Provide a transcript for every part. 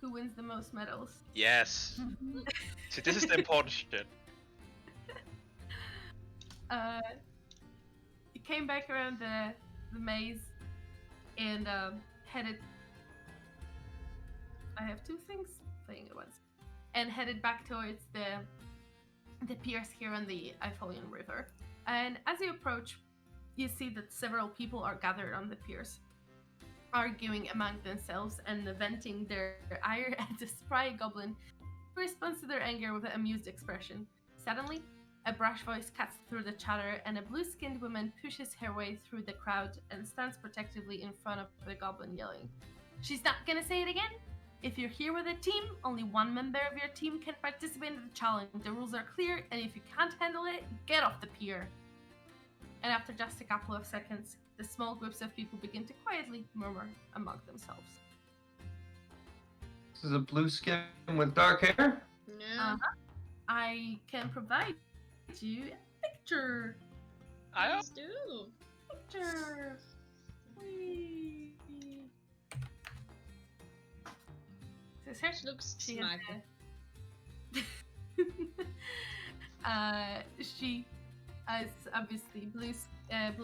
who wins the most medals. Yes. See, this is the important shit. He came back around the maze and headed. I have two things playing at once, and headed back towards the piers here on the Eifelian River. And as you approach, you see that several people are gathered on the piers, arguing among themselves and venting their ire at the spry goblin, who responds to their anger with an amused expression. Suddenly, a brash voice cuts through the chatter, and a blue-skinned woman pushes her way through the crowd and stands protectively in front of the goblin, yelling, "She's not gonna say it again? If you're here with a team, only one member of your team can participate in the challenge. The rules are clear, and if you can't handle it, get off the pier." And after just a couple of seconds, the small groups of people begin to quietly murmur among themselves. This is a blue skin with dark hair? No. I can provide you a picture. Please do. Picture. Whee. This her? She looks She smug. She has obviously blue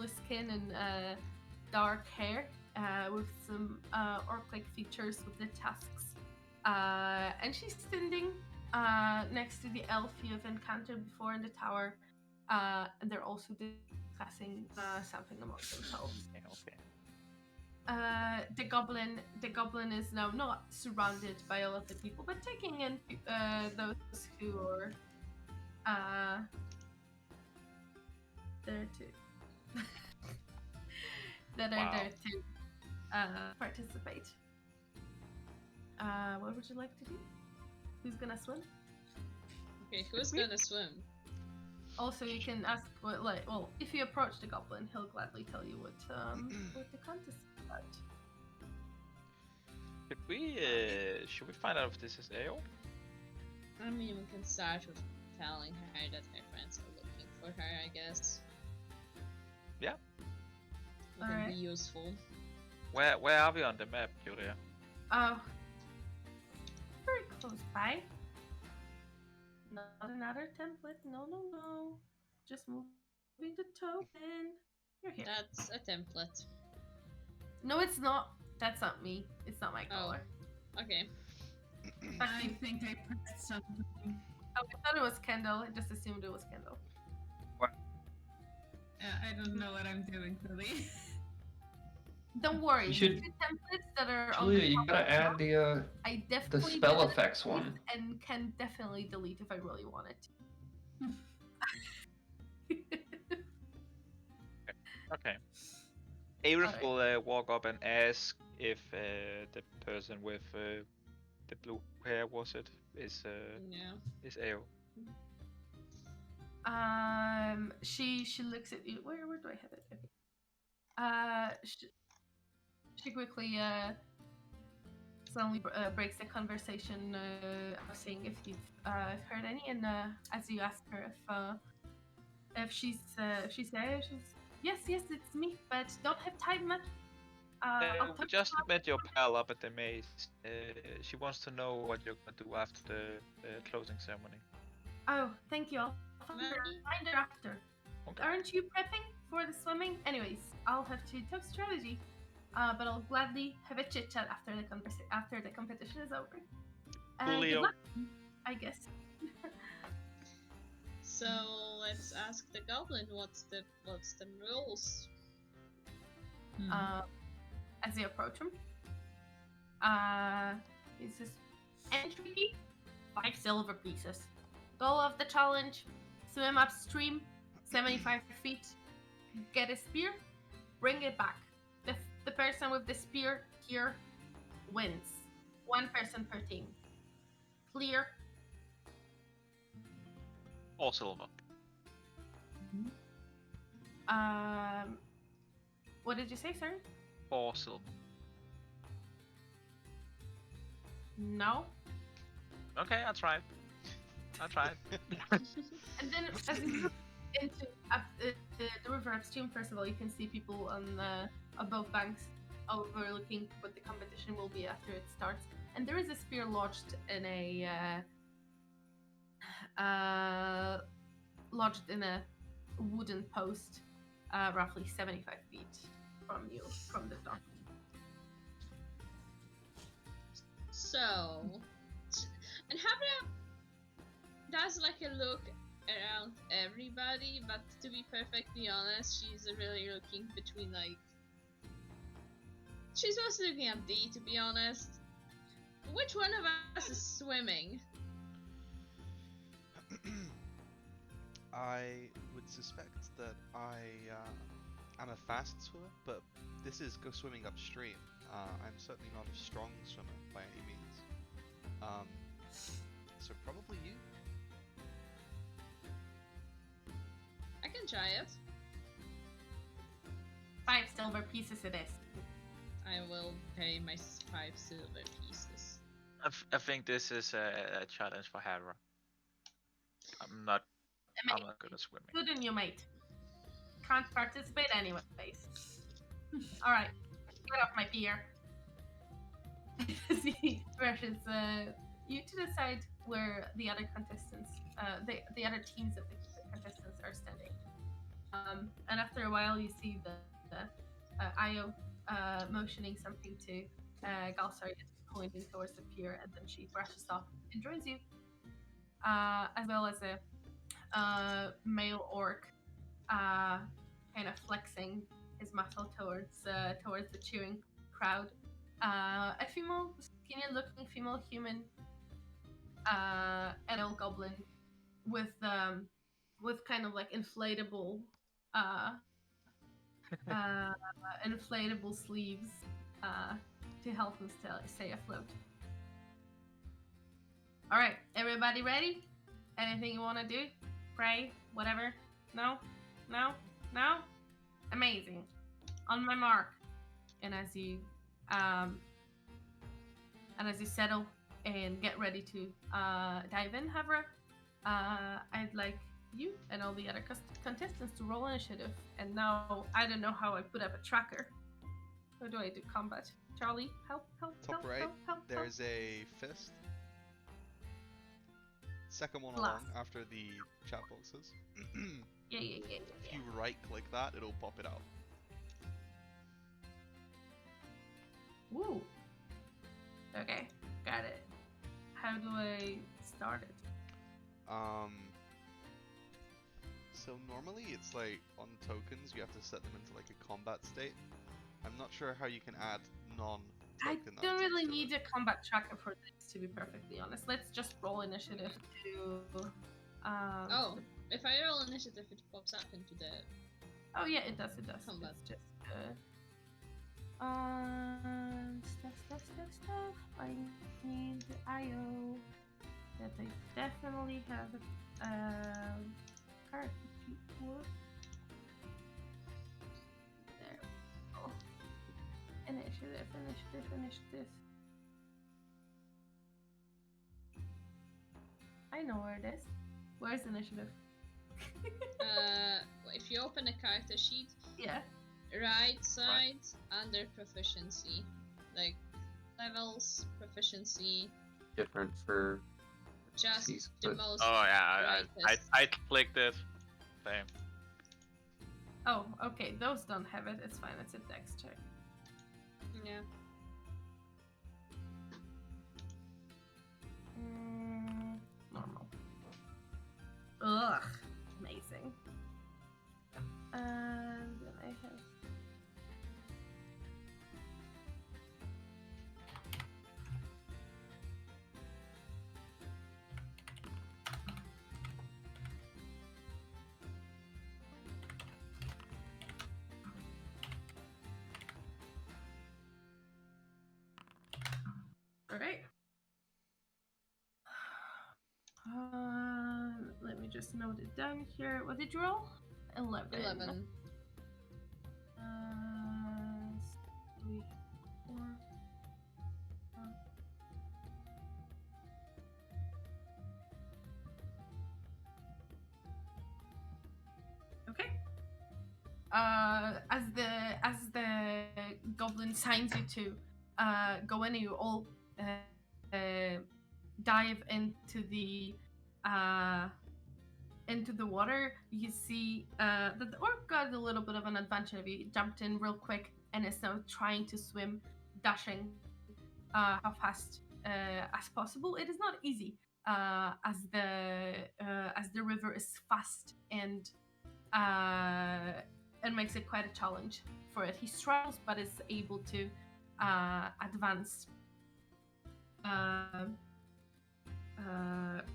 skin and dark hair with some orc-like features with the tusks. And she's standing next to the elf you have encountered before in the tower, and they're also discussing something among themselves. Okay. The goblin is now not surrounded by all of the people, but taking in those who are there too. That are there to participate. What would you like to do? Who's gonna swim? Okay, who's gonna swim? Also, you can ask if you approach the goblin, he'll gladly tell you what the contest is about. Should we find out if this is Ale? I mean, we can start with telling her that her friends are looking for her, I guess. Yeah. It can Alright. be useful. Where are we on the map, Julia? Oh, very close by. Not another template. No. Just moving the token. You're here. That's a template. No, it's not. That's not me. It's not my color. Okay. I think I pressed something. Oh, I thought it was Kendall. I just assumed it was Kendall. I don't know what I'm doing, really. Don't worry. You should- The two templates that are Julia, on the you top gotta of add the I definitely spell did it effects one. and can definitely delete if I really wanted to. Okay. Aerith Alright. will walk up and ask if the person with the blue hair is Yeah. Ale. She looks at you. Where do I have it? Okay. She quickly suddenly breaks the conversation, saying if you've heard any, and as you ask her if she's there, she's yes, it's me, but don't have time much. I'll We talk just about- met your pal up at the maze. She wants to know what you're gonna do after the closing ceremony. Oh, thank you. I'll find her after. Okay. Aren't you prepping for the swimming? Anyways, I'll have to talk strategy, but I'll gladly have a chit chat after the competition is over. Good Coolio. luck, I guess. So let's ask the goblin what's the rules. As you approach him, he says, "Entry fee, 5 silver pieces. Goal of the challenge: swim upstream 75 feet, get a spear, bring it back. The person with the spear here wins. 1 person per team. Clear?" All silver. What did you say, sir? 4 silver. No. Okay, I tried. And then as you look into the river upstream, first of all, you can see people on both banks overlooking what the competition will be after it starts. and there is a spear lodged in a wooden post, roughly 75 feet from you, from the dock. So, and Habra does like a look around everybody, but to be perfectly honest, she's really looking between like. She's mostly looking at D, to be honest. Which one of us is swimming? I would suspect that I am a fast swimmer, but this is go swimming upstream. I'm certainly not a strong swimmer by any means. So probably you. I can try it. 5 silver pieces it is. I will pay my 5 silver pieces. I think this is a challenge for Hera. I'm not good at swimming. Good on you, mate. Can't participate anyways. Alright, get off my pier. He rushes you to the side where the other contestants, the other teams of the contestants are standing. And after a while, you see the Io motioning something to Galsarius, pointing towards the pier, and then she brushes off and joins you, as well as a male orc, kind of flexing his muscle towards the cheering crowd. A female, skinny-looking female human, an old goblin with kind of like inflatable sleeves to help him stay afloat. All right, everybody ready? Anything you want to do? Pray? Whatever? No? No? No? Amazing. On my mark. And as you settle and get ready to dive in, Havra, I'd like you and all the other contestants to roll initiative. And now I don't know how I put up a tracker. How do I do combat? Charlie, help. Top right, there's a fist. Second one along after the chat boxes. Yeah. If you right click that, it'll pop it out. Woo. Okay, got it. How do I start it? So normally it's like on tokens, you have to set them into like a combat state. I'm not sure how you can add I non-token. don't really items to need it. a combat tracker for this, to be perfectly honest. Let's just roll initiative to. Oh, if I roll initiative, it pops up into the. Oh yeah, it does. Combat. It's just stuff. I need the IO that I definitely have card for. There we go. Initiative. I know where it is. Where's initiative? If you open a character sheet, Yeah. right side under proficiency, like levels, proficiency, Different for just Jeez, the but- most. Oh yeah, brightest. I clicked it. Same. Oh, okay. Those don't have it. It's fine. It's a dex check. Yeah. Normal. Ugh. Amazing. And then I have. All right. Let me just note it down here. What did you roll? 11. 11. 3, 4. Okay. As the goblin signs you to go in, you all dive into the water, you see that the orc got a little bit of an advantage of you. He jumped in real quick and is now trying to swim, dashing how fast as possible. It is not easy, as the river is fast and makes it quite a challenge for it. He struggles, but is able to advance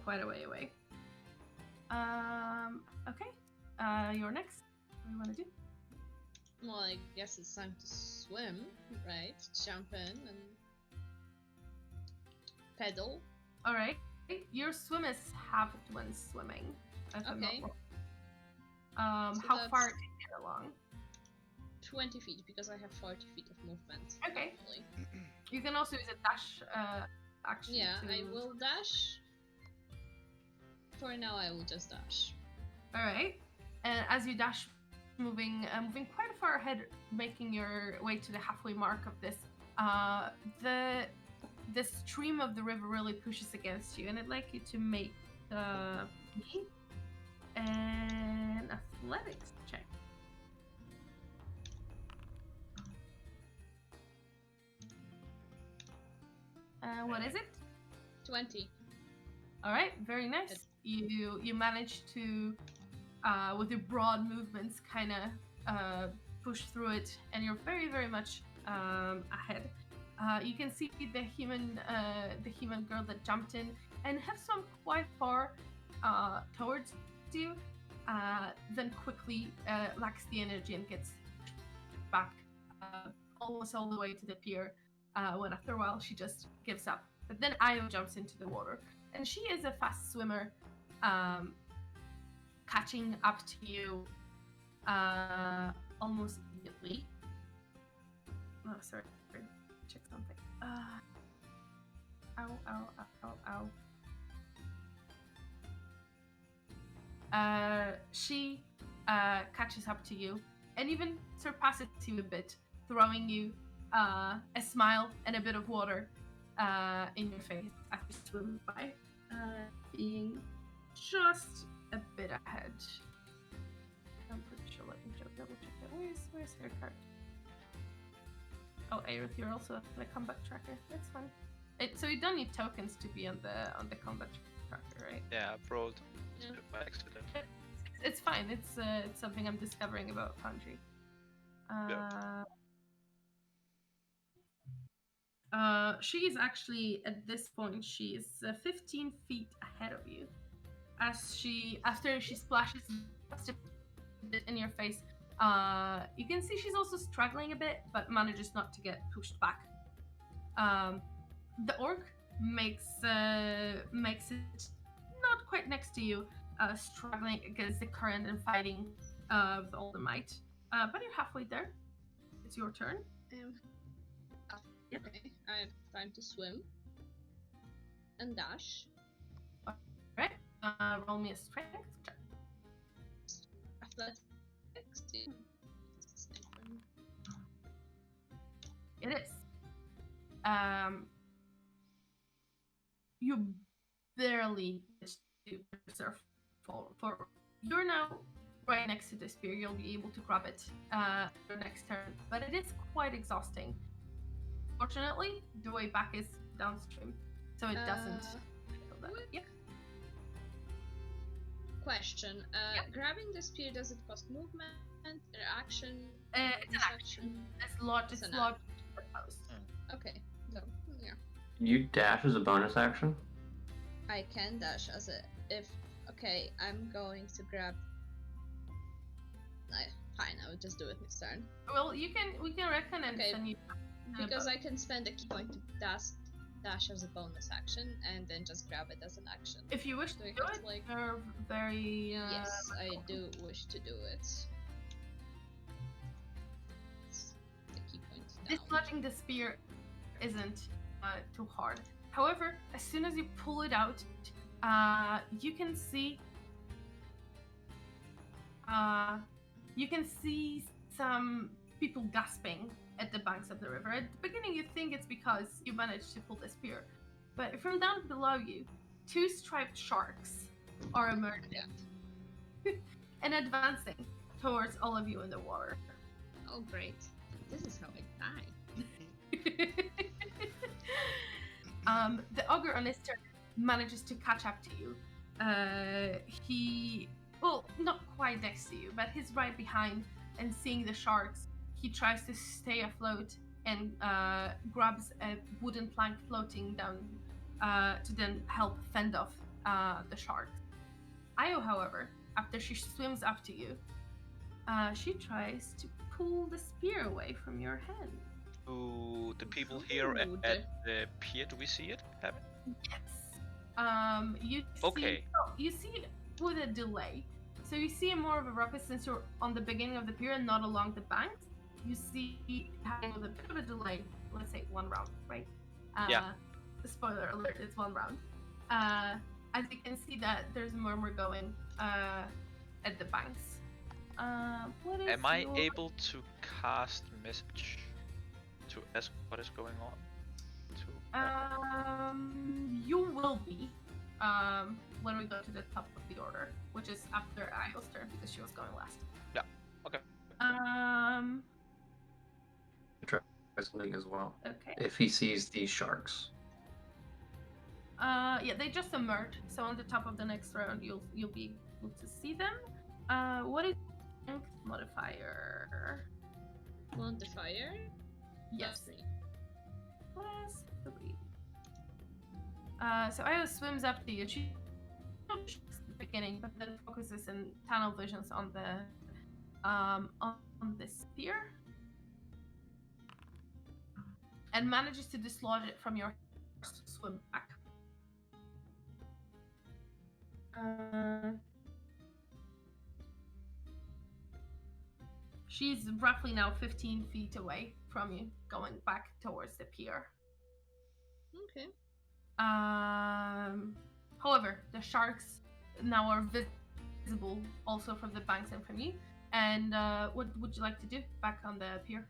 quite a way away. Okay. You're next. What do you want to do? Well, I guess it's time to swim, right? Jump in and pedal. All right. Your swim is halved when swimming. If I'm not Okay. wrong. So How far that's- can you get along? 20 feet, because I have 40 feet of movement. Okay. normally. You can also use a dash action. Yeah, to... I will dash. For now, I will just dash. All right. And as you dash, moving quite far ahead, making your way to the halfway mark of this, the stream of the river really pushes against you, and I'd like you to make me an athletics check. What is it? 20. All right, very nice. You manage to, with your broad movements, kind of push through it, and you're very much ahead. You can see the human girl that jumped in and have swum quite far towards you, then quickly lacks the energy and gets back almost all the way to the pier. When after a while she just gives up. But then Io jumps into the water, and she is a fast swimmer, catching up to you almost immediately. Oh, sorry. Check something. Ow. She catches up to you and even surpasses you a bit, throwing you a smile and a bit of water in your face as you swim by, being just a bit ahead. I'm pretty sure. Let me double check that. Where's her card? Oh, Aerith, you're also on the combat tracker. That's fine. So you don't need tokens to be on the combat tracker, right? Yeah, I rolled Yeah. by accident. It's fine. It's something I'm discovering about Foundry. She is actually at this point. She is 15 feet ahead of you. After she splashes in your face, you can see she's also struggling a bit, but manages not to get pushed back. The orc makes it not quite next to you, struggling against the current and fighting with all the might. But you're halfway there. It's your turn. Yep. Okay, I have time to swim and dash. Right. Roll me a strength check. Athletics. It is. You barely managed to surf for. You're now right next to the spear. You'll be able to grab it your next turn, but it is quite exhausting. Fortunately, the way back is downstream, so it doesn't. Feel that. quick Yep. Question. Yep. Grabbing the spear, does it cost movement, reaction? It's an action. It's lodged. It's an lodged. in the post. Okay, so yeah, You dash as a bonus action? I can dash as a if. Okay, I'm going to grab. Fine, I will just do it next turn Well, we can reckon and Okay, send you. because I can spend a key point to dash as a bonus action and then just grab it as an action. If you wish Do to I do have it, to, like- you're very. Yes, I do wish to do it. The key point down. Dislodging the spear isn't too hard. However, as soon as you pull it out, you can see some people gasping at the banks of the river. At the beginning, you think it's because you managed to pull the spear, But from down below you, 2 striped sharks are emerging and advancing towards all of you in the water. Oh, great. This is how I die. The ogre on his turn manages to catch up to you. Well, not quite next to you, but he's right behind, and seeing the sharks, he tries to stay afloat and grabs a wooden plank floating down to then help fend off the sharks. Io, however, after she swims up to you, she tries to pull the spear away from your hand. Do the people here Rude. at the pier, do we see it happen? Yes. You see, Okay. you see it with a delay. So you see more of a ruckus since you're on the beginning of the pier and not along the banks. You see it happening with a bit of a delay. Let's say 1 round, right? Yeah. Spoiler alert, it's 1 round. As you can see that there's a murmur going at the banks. What is Am I your- able to cast message to ask what is going on? You will be when we go to the top of the order, which is after Io's turn because she was going last. Yeah, okay. Try something as well. Okay. If he sees these sharks. Yeah, they just emerge. So on the top of the next round, you'll be able to see them. What is strength modifier? Modifier? Yes. +3. +3. So Io swims up to you. She at the beginning, but then focuses in tunnel visions on the spear, and manages to dislodge it from your swim back. She's roughly now 15 feet away from you, going back towards the pier. Okay. However, the sharks now are visible also from the banks and from you. And what would you like to do back on the pier?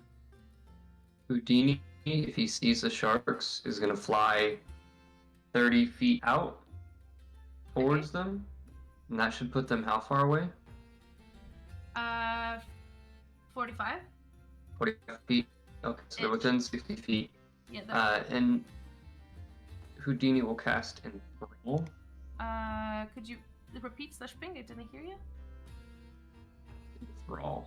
Houdini, if he sees the sharks, is going to fly 30 feet out towards them. And that should put them how far away? 45. 45 feet. Okay, so they're within 60 feet. Yeah. That, And Houdini will cast Enthrall. could you repeat /ping? I didn't hear you. Enthrall.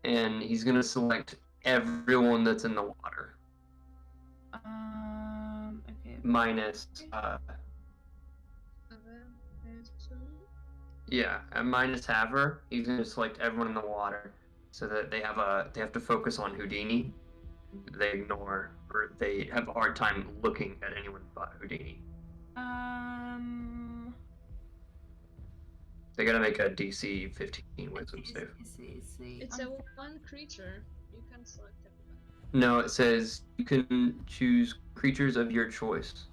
And he's going to select everyone that's in the water. Okay. Minus, minus Haver. He's going to select everyone in the water so that they have to focus on Houdini. They ignore, or they have a hard time looking at anyone but Houdini. They gotta make a DC 15 wisdom save. It's a one creature. You can select everybody. No, it says you can choose creatures of your choice.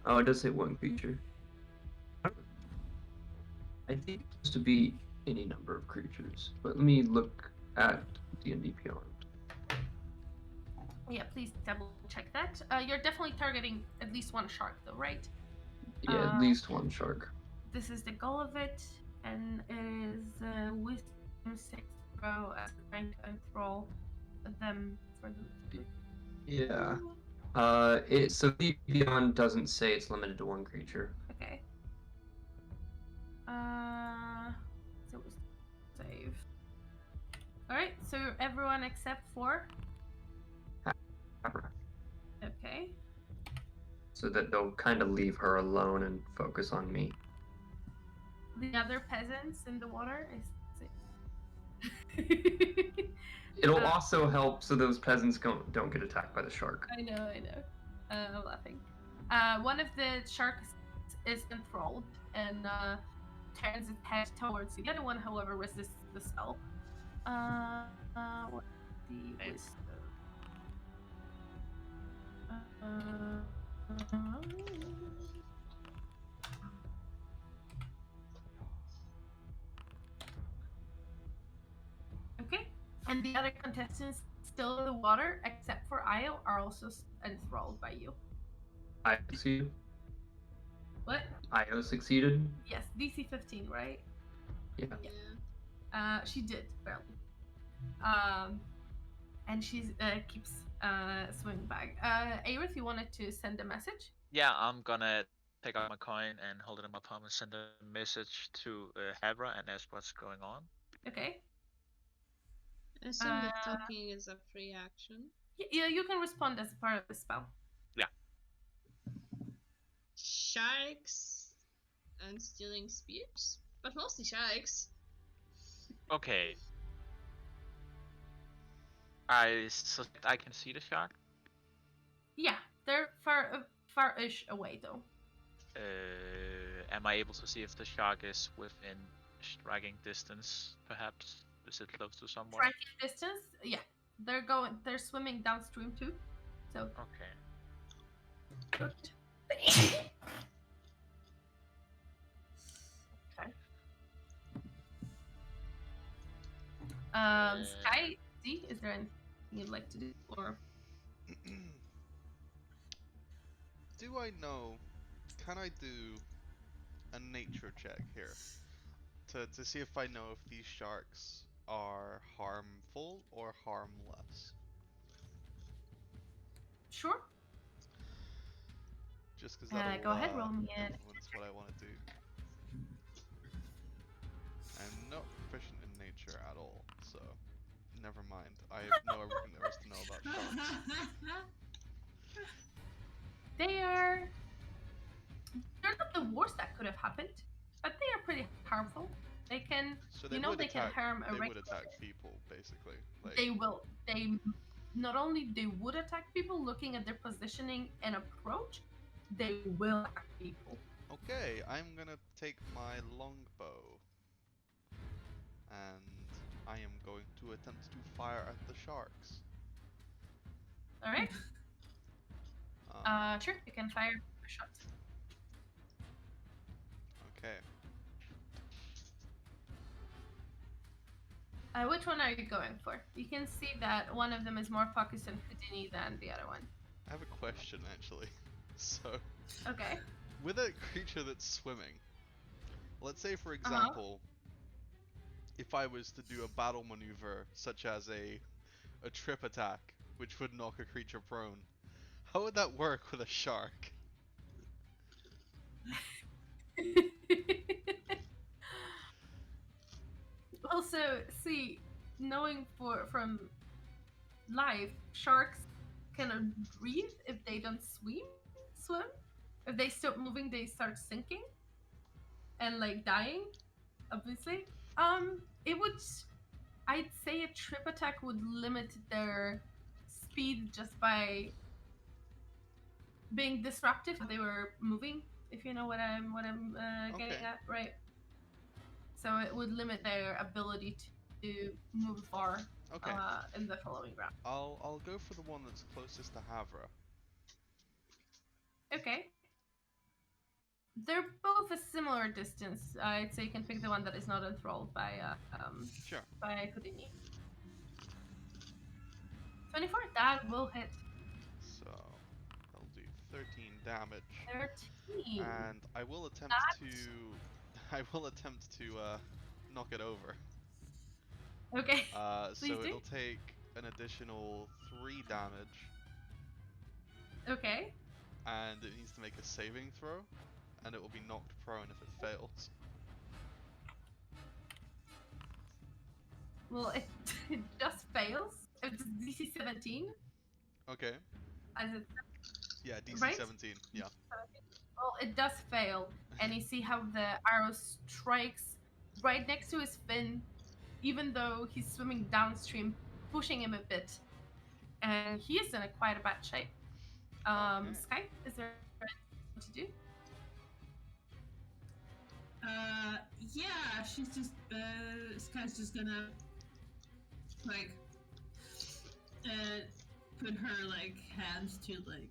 Oh, it does say one creature. I think it's supposed to be any number of creatures. But let me look at D&D Beyond. Yeah, please double check that. You're definitely targeting at least one shark, though, right? Yeah, at least one shark. This is the goal of it, and is wisdom 6 throw as trying to enthrall them for them to do. Yeah. So D&D Beyond doesn't say it's limited to one creature. Okay. So wisdom save. Alright, so everyone except for. Okay. So that they'll kind of leave her alone and focus on me. The other peasants in the water is. It'll also help so those peasants don't get attacked by the shark. I know. I'm laughing. One of the sharks is enthralled and turns its head towards you. The other one, however, resists the spell. What's the wisdom? Okay, and the other contestants still in the water, except for Io, are also enthralled by you. I succeeded. What? Io succeeded. Yes, DC 15, right? Yeah. Yeah. She did, barely. And she keeps swimming back. Aerith, you wanted to send a message? Yeah, I'm gonna take out my coin and hold it in my palm and send a message to Havra and ask what's going on. Okay. I assume that talking is a free action. Yeah, you can respond as part of the spell. Sharks and stealing spears, but mostly sharks. Okay. I suspect I can see the shark. Yeah, they're far-ish away though. Am I able to see if the shark is within striking distance? Perhaps is it close to someone? Striking distance? Yeah, they're swimming downstream too. So Okay. good. Okay. Sky, Z, is there anything you'd like to do, or Do I know? Can I do a nature check here to see if I know if these sharks are harmful or harmless? sure? Just because that'll Go ahead, roll me an influence what I want to do. I'm not proficient in nature at all, so never mind. I know everything there is to know about sharks. They're not the worst that could have happened, but they are pretty harmful. They can, So they you know, would they attack. can harm a They would regular. attack people, basically. Like, They will. They not only they would attack people, looking at their positioning and approach, they will attack people. okay, I'm gonna take my longbow, and I am going to attempt to fire at the sharks. All right. Um, Sure, you can fire a shot. Okay. Which one are you going for? You can see that one of them is more focused on Houdini than the other one. I have a question actually. So, Okay. with a creature that's swimming, let's say for example, if I was to do a battle maneuver such as a trip attack, which would knock a creature prone, how would that work with a shark? Also, see, knowing from life, sharks cannot breathe if they don't swim. If they stop moving, they start sinking and like dying. Obviously, it would. I'd say a trip attack would limit their speed just by being disruptive. They were moving, if you know what I'm getting Okay. at, right? So it would limit their ability to move far Okay. in the following round. I'll go for the one that's closest to Havra. Okay. They're both a similar distance. I'd say you can pick the one that is not enthralled by Sure. by Houdini. 24, that will hit. So I'll do 13 damage. 13. And I will attempt to knock it over. Okay. So Please do. it'll take an additional 3 damage, Okay. and it needs to make a saving throw, and it will be knocked prone if it fails. Well, it just fails. It's DC 17. Okay. As it, Yeah, DC right? 17. Yeah. Well, it does fail, and you see how the arrow strikes right next to his fin, even though he's swimming downstream, pushing him a bit, and he is in quite a bad shape. Okay. Sky, is there anything to do? Yeah, she's just, Sky's just gonna, like, put her, like, hands to, like,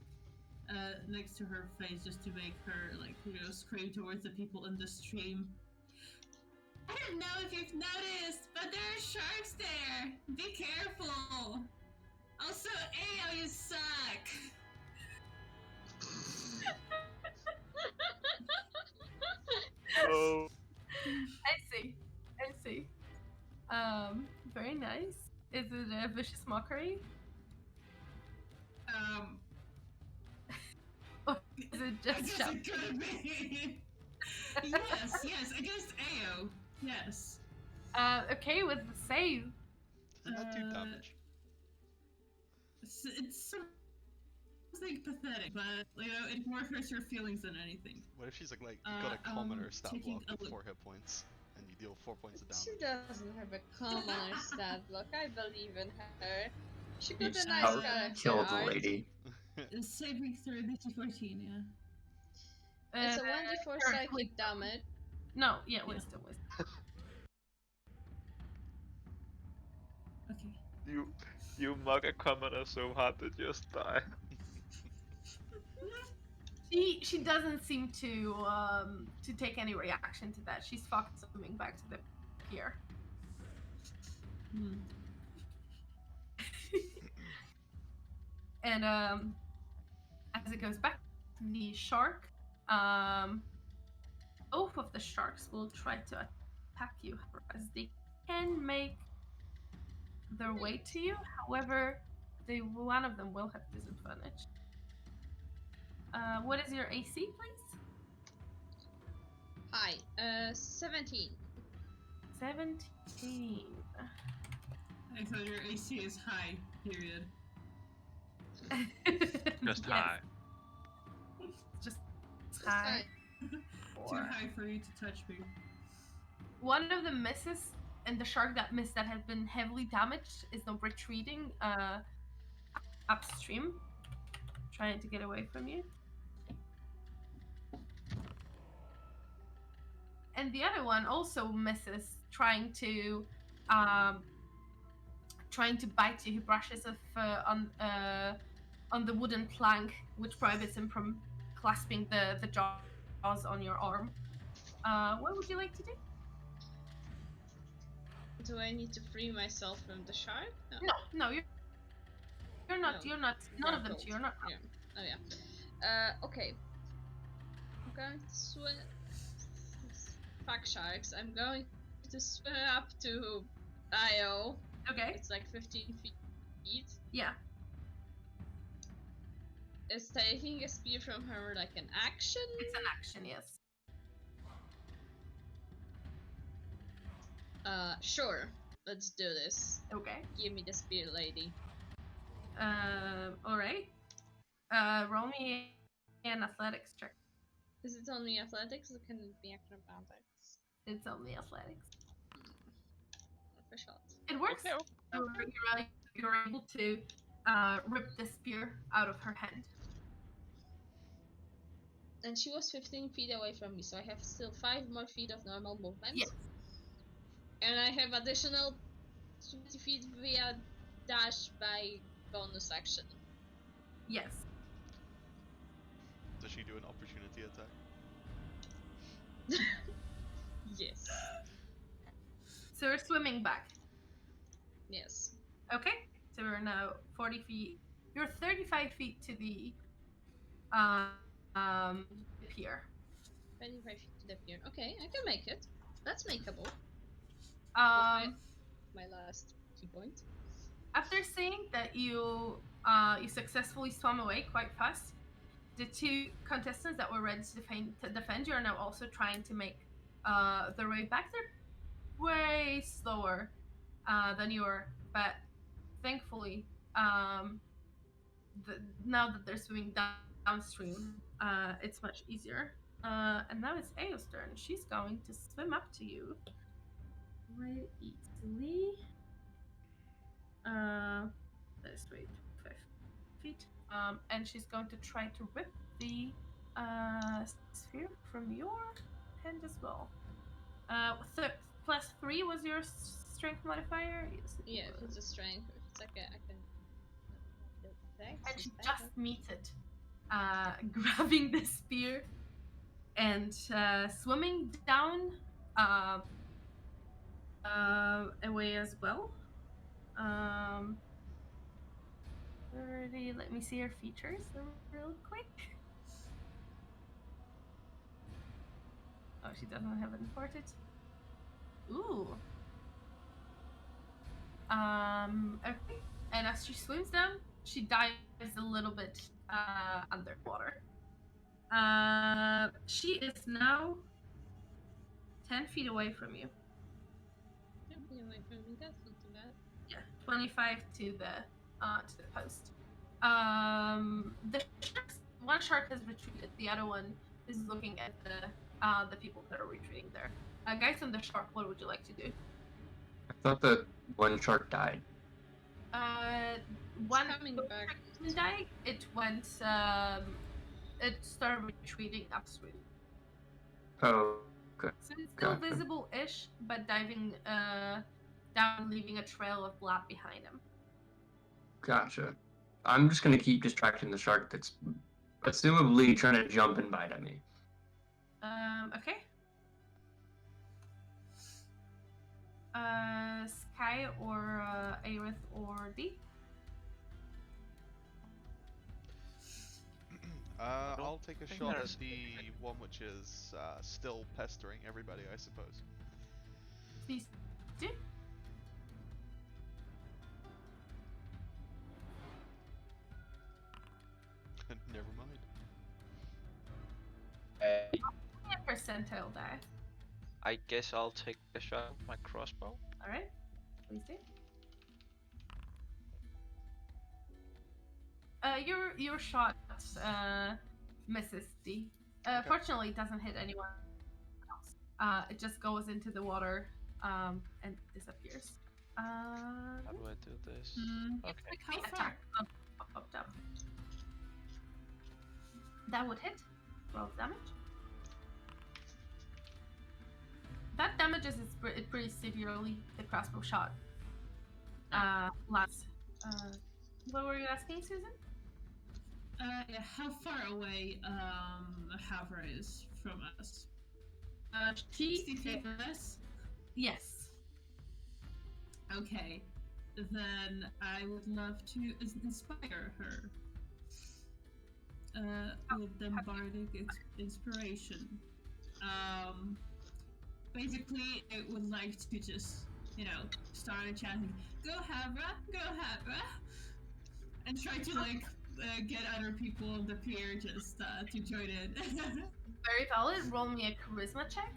next to her face just to make her, like, you know, scream towards the people in the stream. I don't know if you've noticed, but there are sharks there! Be careful! Also, Ao, you suck! Very nice. Is it a vicious mockery? Or is it I just guess shouting? it could be. yes, against Ao. Yes. Okay, with the save. Not too Uh, damage. It's something pathetic, but it more hurts her feelings than anything. What if she's like you got a commoner stat taking block a with look. 4 hit points, and you deal 4 points of She damage? doesn't have a commoner stat block. I believe in her. She got You a nice out character killed the art. lady. Saving throw DC 14, yeah. It's a 1d4 or psychic wisdom. damage. No, yeah, Yeah. wisdom. Okay. You mug a commoner so hard to just die. She doesn't seem to take any reaction to that. She's fucked swimming back to the pier. Hmm. And as it goes back, the shark, both of the sharks will try to attack you as they can make their way to you. However, one of them will have disadvantage. What is your AC, please? Hi, 17. 17. I thought your AC is high, period. Just Yes, high. Just It's high. fine. Too high for you to touch me. One of the misses, and the shark that missed that had been heavily damaged is now retreating upstream, trying to get away from you. And the other one also misses, trying to bite you. He brushes on the wooden plank, which prohibits him from clasping the jaws on your arm. What would you like to do? Do I need to free myself from the shark? No, you're not. No, You're not. None of them. grappled. You're not. Yeah. Oh yeah. Okay. I'm going to swim. Fuck sharks. I'm going to swim up to Io. Okay. It's like 15 feet. Yeah. Is taking a spear from her like an action? It's an action. Yes. Sure. Let's do this. Okay. Give me the spear, lady. All right. Roll me an athletics check. Is it only athletics or can it be acrobatics? It's only athletics. For shot. It works. Okay. You're able to rip the spear out of her hand. And she was 15 feet away from me, so I have still 5 more feet of normal movement. Yes. And I have additional 20 feet via dash by bonus action. Yes. Does she do an opportunity attack? Yes. So we're swimming back. Yes. Okay. So we're now 40 feet. You're 35 feet to the pier. 25 feet to the pier. Okay, I can make it. That's makeable. Um, My last key point. after seeing that you successfully swam away quite fast, the two contestants that were ready to defend you are now also trying to make their way back. They're way slower than you are, but thankfully, now that they're swimming downstream, it's much easier. And now it's Ao's turn. She's going to swim up to you quite easily. Let's wait, 5 feet. And she's going to try to rip the sphere from your hand as well. +3 was your strength modifier? Yes. Yeah, if it's a strength, if it's like I can. And she just meets it, grabbing the spear and swimming down away as well. 30, let me see her features real quick. Oh, she doesn't have it imported. Ooh. Okay. And as she swims down, she dives a little bit underwater. She is now 10 feet away from you. Don't be away from me. That's not too bad. Yeah, 25 to the post. The sharks, one shark has retreated. The other one is looking at the people that are retreating there. Guys on the shark, what would you like to do? I thought the one shark died. One coming back. didn't die. It went. It started retreating upstream. Oh, okay. So it's still Gotcha. visible-ish, but diving down, leaving a trail of blood behind him. Gotcha. I'm just gonna keep distracting the shark that's assumably trying to jump and bite at me. Okay. Sky or Aerith or D? I'll take a think shot at there's- the one which is still pestering everybody, I suppose. Please do. Never mind. Give me a percentile die. I guess I'll take a shot with my crossbow. Alright. Please do. Your shot misses D. Okay. Fortunately, it doesn't hit anyone else. It just goes into the water and disappears. How do I do this? Okay. How far? Attack popped up. That would hit. Roll damage. That damages it pretty severely. The crossbow shot. Lands. What were you asking, Susan? How far away Havra is from us? 60 feet less? Yes. Okay. Then I would love to inspire her with the bardic inspiration. Basically, I would like to just, start chanting, "Go Havra, go Havra," and try to get other people on the pier just to join in. Very valid. Roll me a charisma check.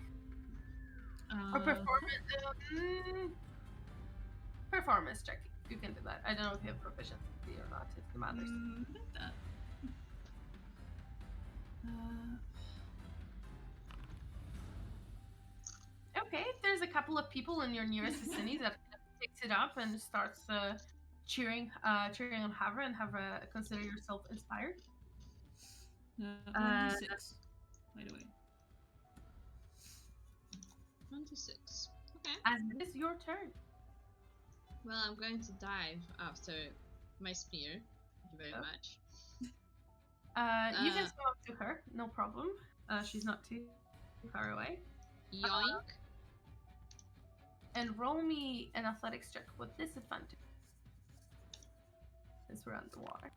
Or performance. Performance check. You can do that. I don't know if you have proficiency or not. If it matters. Okay, there's a couple of people in your nearest vicinity that picks it up and starts cheering on Havra, and Havra, consider yourself inspired. 1d6, by the way. 26. Okay. As it is your turn. Well, I'm going to dive after my spear. Thank you very Oh. much. You can swim up to her, no problem. She's not too far away. Yoink. And roll me an athletics check with disadvantage. Since we're underwater.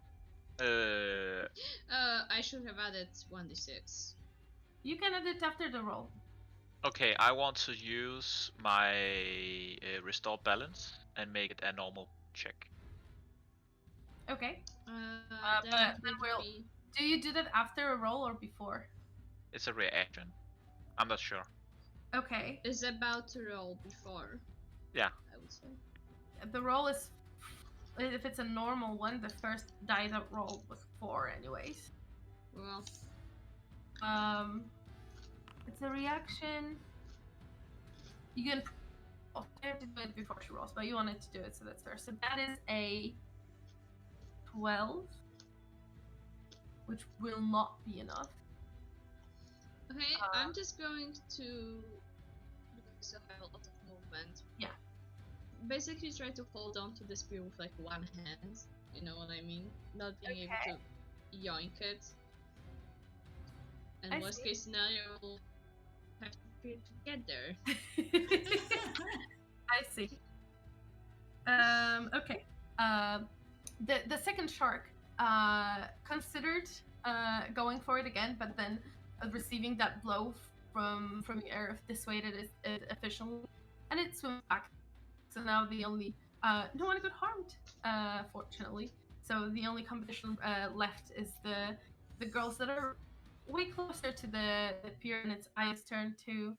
I should have added 1d6. You can add it after the roll. Okay, I want to use my restore balance and make it a normal check. Okay. That but then would we'll- be... Do you do that after a roll or before? It's a reaction. I'm not sure. Okay. Is about to roll before. Yeah. I would say. The roll is... If it's a normal one, the first die that rolled was 4 anyways. Well, It's a reaction. You can... Oh, I have to do it before she rolls, but you wanted to do it, so that's fair. So that is a 12, which will not be enough. okay, I'm just going to... Because I still have a lot of movement. Yeah. Basically try to hold on to the spear with like one hand. You know what I mean? Not being able to yoink it. And I worst see. case scenario, we'll have to spear to get there. I see. Okay. The second shark considered going for it again, but then receiving that blow from the air dissuaded it efficiently, and it swims back. So now the only no one got harmed, fortunately. So the only competition left is the girls that are way closer to the pier, and it's Aya's turn to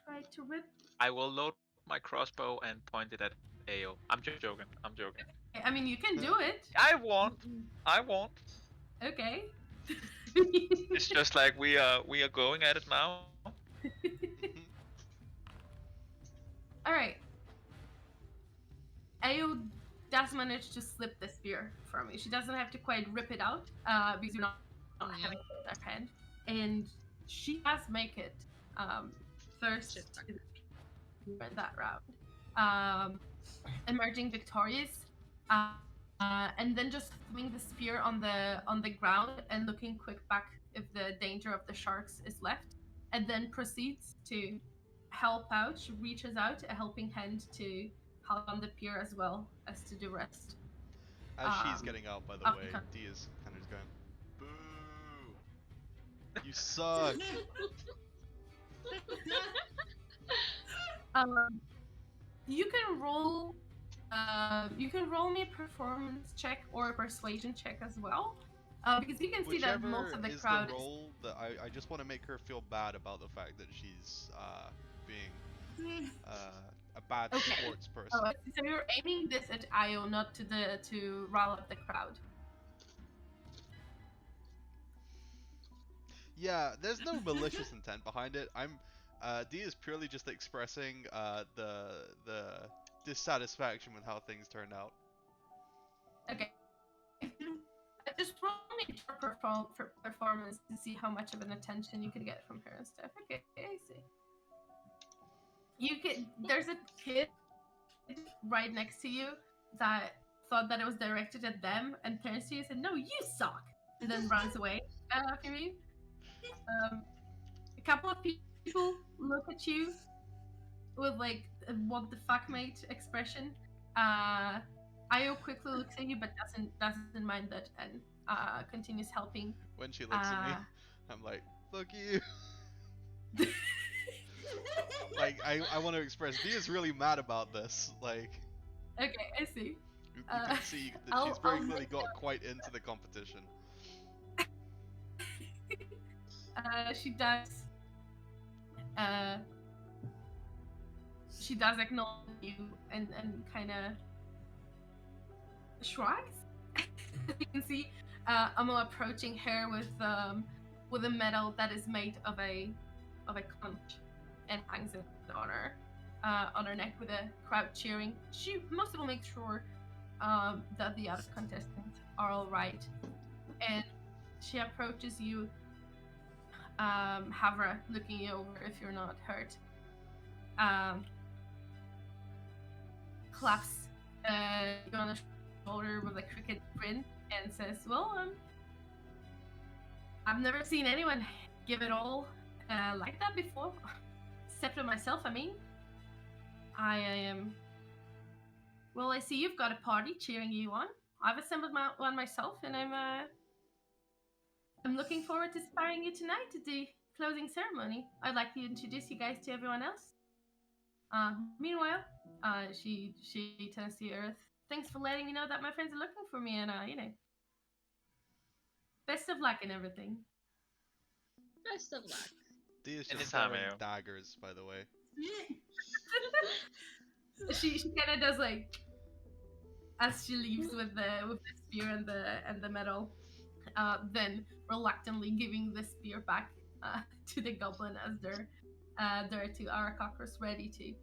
try to rip. I will load my crossbow and point it at Ao. I'm joking. I'm joking. I mean, you can do it. I won't. I won't. Okay. It's just like we are going at it now. All right. Ao does manage to slip the spear from you. She doesn't have to quite rip it out because you're not having it in her hand, and she does make it first to the spear in that round, emerging victorious, and then just throwing the spear on the ground and looking quick back if the danger of the sharks is left, and then proceeds to help out. She reaches out a helping hand to help on the pier as well as to the rest. As she's getting out, by the way, Dee is kind of just going, "Boo! You suck!" You can roll. You can roll me a performance check or a persuasion check as well, because you can see that most of the Whichever crowd is the role that I just want to make her feel bad about the fact that she's being a bad sports person. Oh, so you're aiming this at Io, not to rile up the crowd. Yeah, there's no malicious intent behind it. Dee is purely just expressing the dissatisfaction with how things turned out. Okay. Just roll me for performance to see how much of an attention you could get from her and stuff. Okay, I see. There's a kid right next to you that thought that it was directed at them and turns to you and said, "No, you suck," and then runs away from you. A couple of people look at you with like a "what the fuck, mate" expression. Io quickly looks at you but doesn't mind that and continues helping. When she looks at me, I'm like, "Fuck you." Like, I want to express, Dee is really mad about this. Like, okay, I see. you can see that she's very clearly got quite into the competition. She does acknowledge you and kind of shrugs. You can see Amo approaching her with a medal that is made of a conch and hangs it on her neck with a crowd cheering. She most of all makes sure that the other contestants are all right, and she approaches you, Havra, looking you over if you're not hurt. Claps you on the shoulder with a crooked grin and says, "Well, I've never seen anyone give it all like that before, except for myself. I mean, I am. Well, I see you've got a party cheering you on. I've assembled one myself, and I'm looking forward to sparring you tonight at the closing ceremony. I'd like to introduce you guys to everyone else. Meanwhile, she turns to Earth. Thanks for letting me know that my friends are looking for me, and best of luck and everything." Best of luck. Dee is just Anytime, throwing Ao. daggers, by the way. she kind of does like as she leaves with the spear and the medal, then reluctantly giving the spear back to the goblin as there are two Arakocras ready to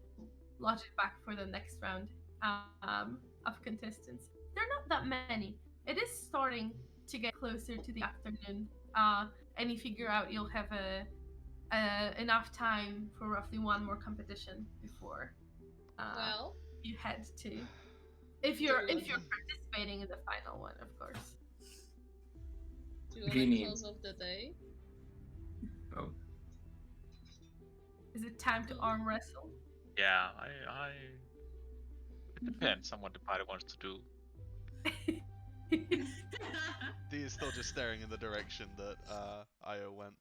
lodge it back for the next round of contestants. There are not that many. It is starting to get closer to the afternoon, and you figure out you'll have enough time for roughly one more competition before you head to, if you're participating in the final one, of course. Do you want to close of the day? Oh. Is it time to arm wrestle? Yeah, it depends on what the party wants to do. Dee is still just staring in the direction that Io went.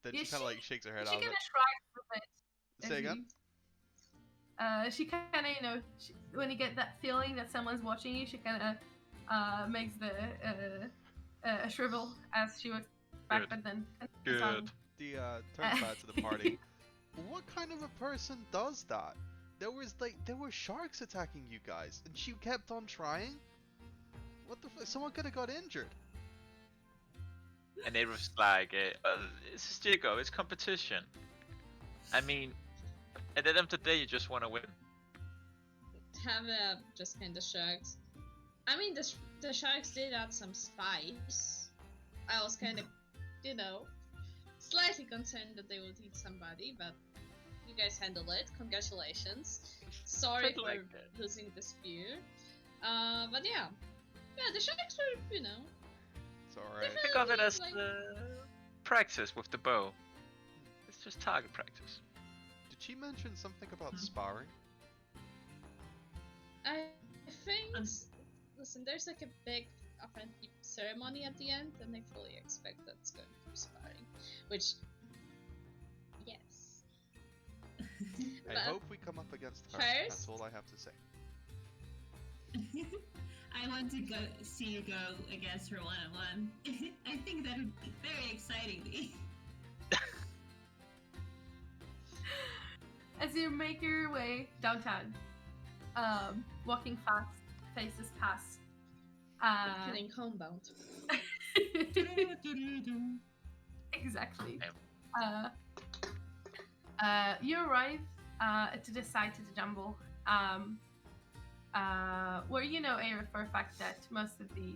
Then she kind of like shakes her head She out. kind of shrugs a bit. Say again? She kind of, when you get that feeling that someone's watching you, she kind of makes the shrivel as she was back, Good. but then Good. on. The turns back to the party. What kind of a person does that? There were sharks attacking you guys, and she kept on trying. What the fuck? Someone could have got injured. And it was like, it's just Jago, it's competition. I mean, at the end of the day, you just want to win. Have just kind of shrugs. I mean, the sharks did add some spice. I was kind of, slightly concerned that they would eat somebody, but you guys handled it. Congratulations. Sorry for losing the spear. But yeah, the sharks were, It's alright. Think of it as like- practice with the bow. It's just target practice. Did she mention something about sparring? I think. Listen, there's like a big offensive ceremony at the end, and I fully expect that's going to be sparring. Which, yes. I But hope we come up against her. That's first- all I have to say. I want to see you go against her one-on-one. I think that would be very exciting. As you make your way downtown, walking fast, faces past. Feeling homebound. Exactly. You arrive to the site of the jumble, where you know, Aerith, for a fact that most of the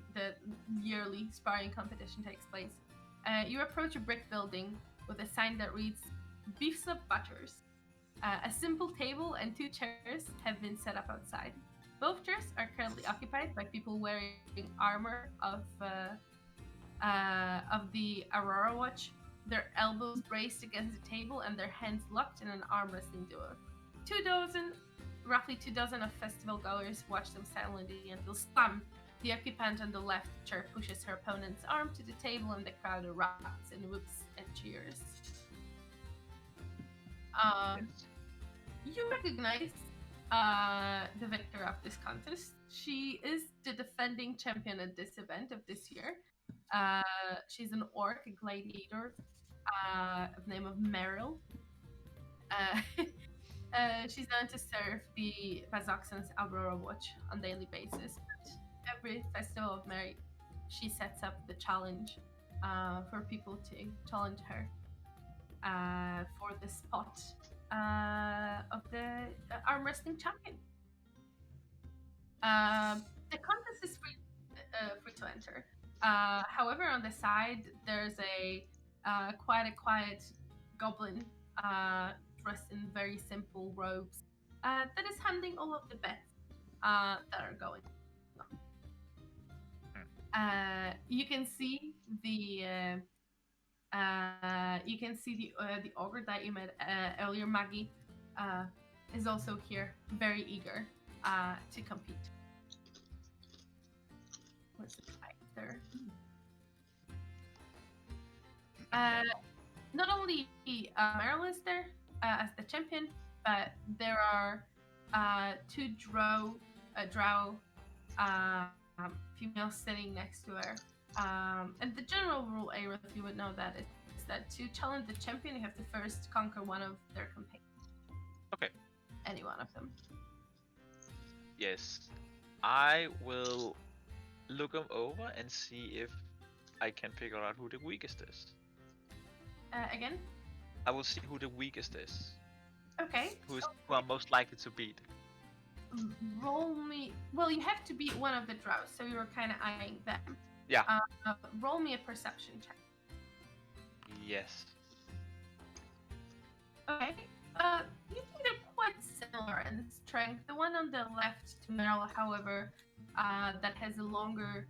yearly sparring competition takes place. You approach a brick building with a sign that reads "Beefs Up Butters." A simple table and 2 chairs have been set up outside. Both chairs are currently occupied by people wearing armor of the Aurora Watch, their elbows braced against the table and their hands locked in an arm wrestling duo. Roughly 2 dozen of festival goers watch them silently until Slam, the occupant on the left chair, pushes her opponent's arm to the table and the crowd erupts in whoops and cheers. You recognize the victor of this contest. She is the defending champion at this event of this year. She's an orc, a gladiator, of the name of Meryl. She's known to serve the Bazoxan's Aurora Watch on a daily basis. But every Festival of Merit, she sets up the challenge for people to challenge her for the spot of the arm wrestling champion. The contest is free to enter. However, on the side, there's quite a quiet goblin dressed in very simple robes that is handling all of the bets that are going on. You can see the ogre that you met earlier, Maggie, is also here, very eager to compete. What's the type there? Not only Meryl is there as the champion, but there are 2 drow females sitting next to her. And the general rule, Aerith, you would know that, is that to challenge the champion, you have to first conquer one of their companions. Okay. Any one of them. Yes. I will look them over and see if I can figure out who the weakest is. Again? I will see who the weakest is. Okay. Who I'm most likely to beat. Roll me. Well, you have to beat one of the drows, so you were kind of eyeing them. Yeah. Roll me a perception check. Yes. Okay. You think they're quite similar in strength. The one on the left to Meryl, however, that has a longer,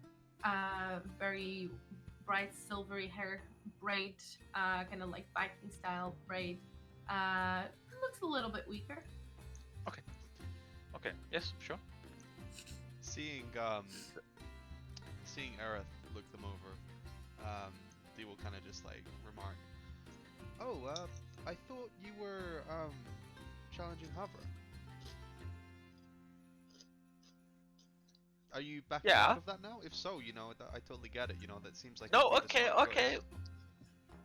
very bright silvery hair braid, kind of like Viking style braid, looks a little bit weaker. Okay. Yes. Sure. Seeing Aerith look them over, they will kind of just like remark, "Oh, I thought you were challenging Havra." Are you backing Yeah. out of that now? If so, you know, I totally get it. You know, that seems like. No, it'd be the okay, smart okay. choice.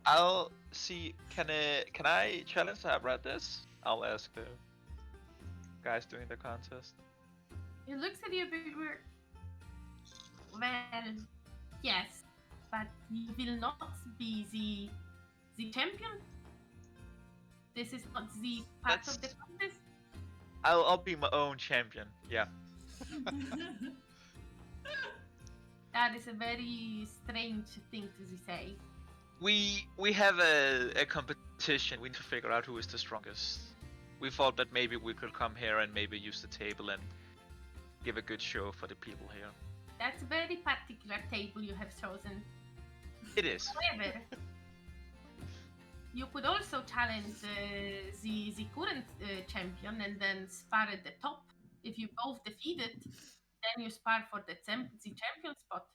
I'll see. Can I challenge to have read this? I'll ask the guys doing the contest. He looks at you a bit weird. Well, yes, but you will not be the champion. This is not the part of the That's- contest. I'll be my own champion. Yeah. That is a very strange thing to say. We have a competition. We need to figure out who is the strongest. We thought that maybe we could come here and maybe use the table and give a good show for the people here. That's a very particular table you have chosen. It is. However, you could also challenge the current champion and then spar at the top. If you both defeat it, then you spar for the champion spot.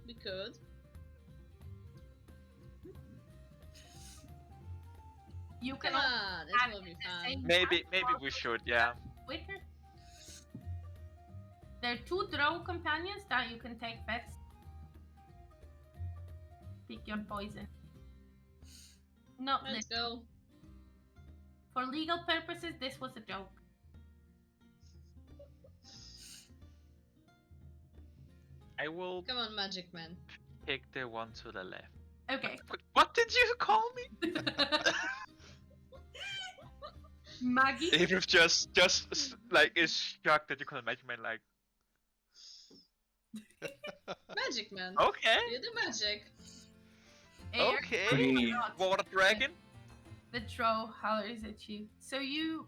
We could. You can Come also on, this have will be it the fun. same Maybe time we should. Yeah. quicker. There are 2 draw companions that you can take first. Pick your poison. No, Let's go. for legal purposes, this was a joke. I will Come on, Magic Man. pick the one to the left. Okay. What did you call me? Maggie? If just like is shocked that you call Magic Man. Like, Magic Man. okay, You do magic. Air, okay. Houdini. Water dragon. The draw hollers at you. So you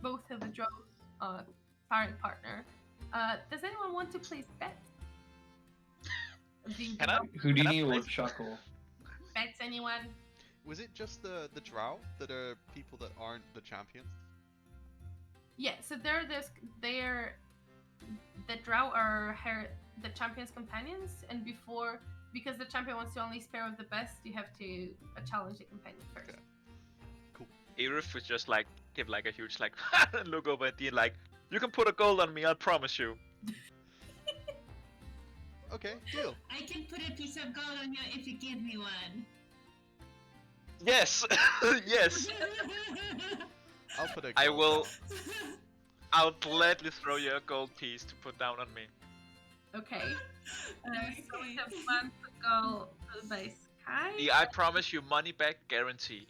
both have a draw sparring partner. Does anyone want to place bets? Can I? Houdini Can I will place- chuckle. Bets anyone? Was it just the drow that are people that aren't the champions? Yeah, so they're the drow are the champion's companions, and because the champion wants to only spare of the best, you have to challenge the companion first. Okay. Aerith would just like give like a huge like look over at Dean like, you can put a gold on me, I promise you. Okay, deal. I can put a piece of gold on you if you give me one. Yes, yes. I'll put a. I gold will. down. I'll gladly throw you a gold piece to put down on me. Okay. So we Okay. have 1 to go by Sky. Yeah, I promise you money back guarantee.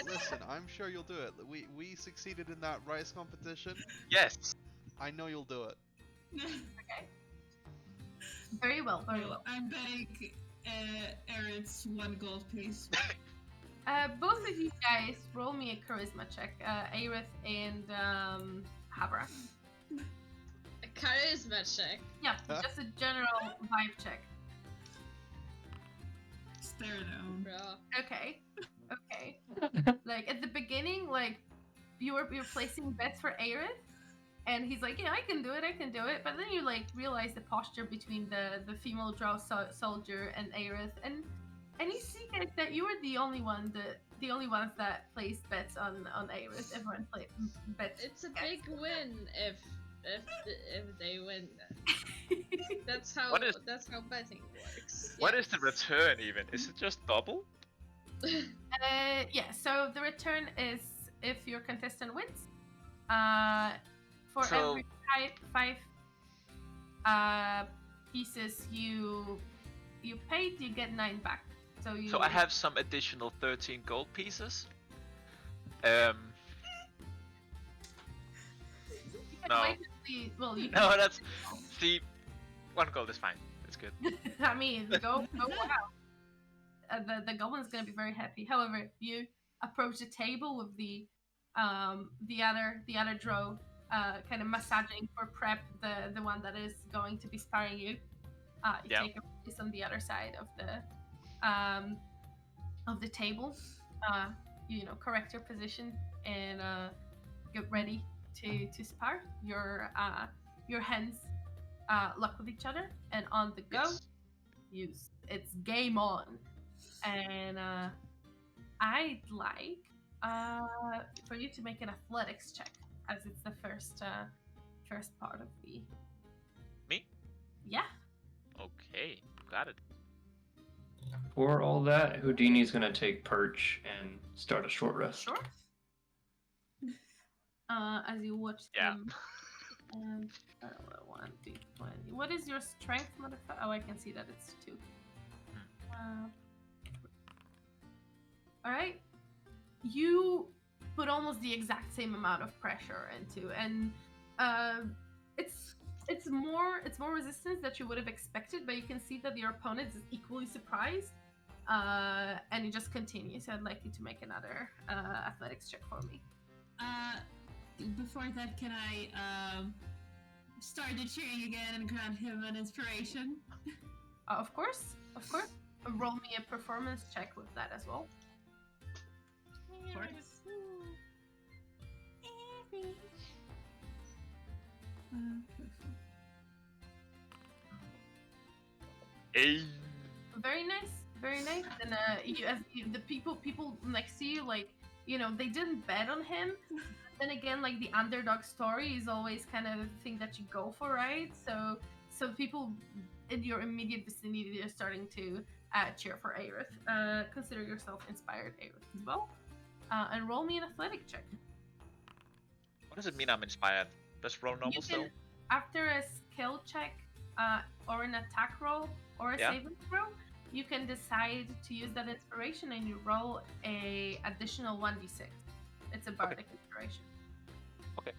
Listen, I'm sure you'll do it. We succeeded in that rice competition. Yes. I know you'll do it. Very well, very well. I'm betting Aaron's 1 gold piece. Both of you guys roll me a charisma check. Aerith and Havra. A charisma check. Yeah, just a general vibe check. Stare down. Bro. Okay. Okay. Like at the beginning, like you're placing bets for Aerith, and he's like, yeah, I can do it. But then you like realize the posture between the female drow soldier and Aerith, and you see guys that you were the only ones that placed bets on Aerith. Everyone played bets. It's a against big win if they win. That's how What is- betting works. What is the return even? Is it just double? Yeah, so the return is if your contestant wins. For So- every five pieces you paid, you get 9 back. So you. So I have some additional 13 gold pieces. You can no. wait and see- well, you can. No, that's see, 1 gold is fine. It's good. I mean, go wow. The goblin's gonna be very happy. However, you approach the table with the other drow, kind of massaging for prep the one that is going to be sparring you. You Yeah. take a place on the other side of the table. You correct your position and get ready to spar. Your hands lock with each other, and on the go, Yes. it's game on. And I'd like for you to make an athletics check. as it's the first part of the. Me? Yeah. Okay, got it. For all that, Houdini's gonna take perch and start a short rest. Sure. As you watch Yeah. them. 1 d20. What is your strength modifier? Oh, I can see that it's 2. All right. You put almost the exact same amount of pressure into, and it's more resistance that you would have expected, but you can see that your opponent is equally surprised. And he just continues. So I'd like you to make another athletics check for me. Before that, can I start the cheering again and grant him an inspiration? Of course. Roll me a performance check with that as well. Of course. Hey. Very nice. And the people next to you, like, they didn't bet on him. Then again, like, the underdog story is always kind of the thing that you go for, right? So people in your immediate vicinity are starting to cheer for Aerith. Consider yourself inspired, Aerith, as well. And roll me an athletic check. What does it mean I'm inspired? Just roll normal still? After a skill check, or an attack roll, or a saving throw, you can decide to use that inspiration, and you roll a additional 1d6. It's a bardic inspiration. Okay.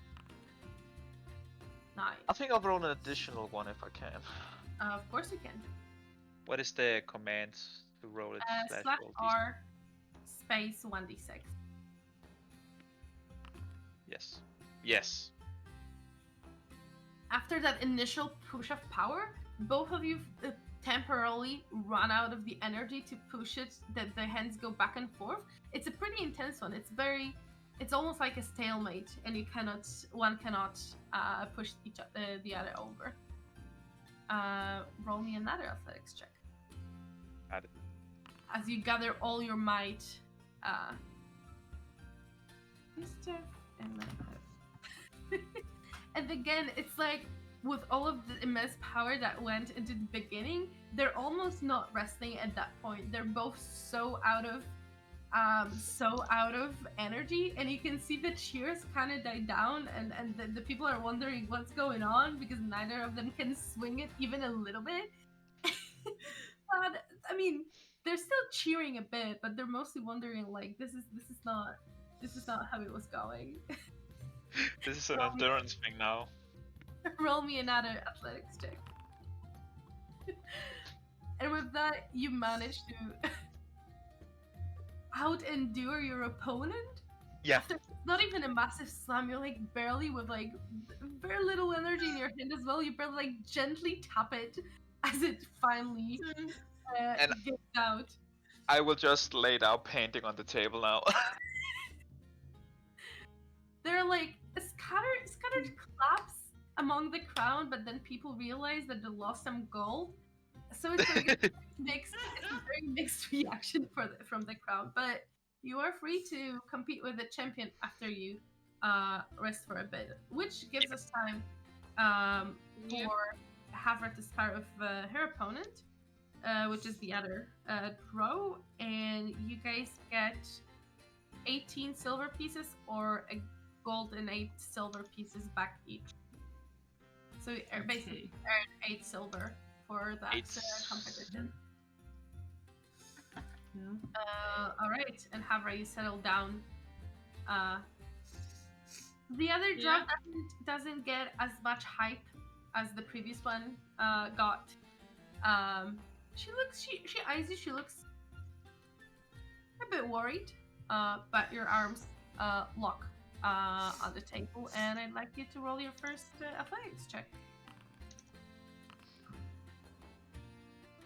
Nice. I think I'll roll an additional one if I can. Of course you can. What is the command to roll it? Slash roll R space 1d6. Yes. After that initial push of power, both of you temporarily run out of the energy to push it, that the hands go back and forth. It's a pretty intense one. It's almost like a stalemate, and one cannot push the other over. Roll me another athletics check. Got it. As you gather all your might, and again, it's like, with all of the immense power that went into the beginning, they're almost not resting at that point. They're both so out of energy, and you can see the cheers kind of die down, and the people are wondering what's going on, because neither of them can swing it even a little bit. But, I mean, they're still cheering a bit, but they're mostly wondering, like, this is not how it was going. This is an endurance thing now. Roll me another athletics check. And with that, you manage to out-endure your opponent. Yeah. After not even a massive slam, you're like barely, with like very little energy in your hand as well, you barely like gently tap it as it finally gets out. I will just lay down painting on the table now. There are like scattered claps among the crowd, but then people realize that they lost some gold. So it's like a very mixed reaction from the crowd. But you are free to compete with the champion after you rest for a bit, which gives us time for Havra to start with her opponent, which is the other row, and you guys get 18 silver pieces or a gold and 8 silver pieces back each. So you basically earn 8 silver for that competition. All right, and Havra, you settle down. The other drop doesn't get as much hype as the previous one got. She eyes you. She looks a bit worried, but your arms lock on the table, and I'd like you to roll your first athletics check.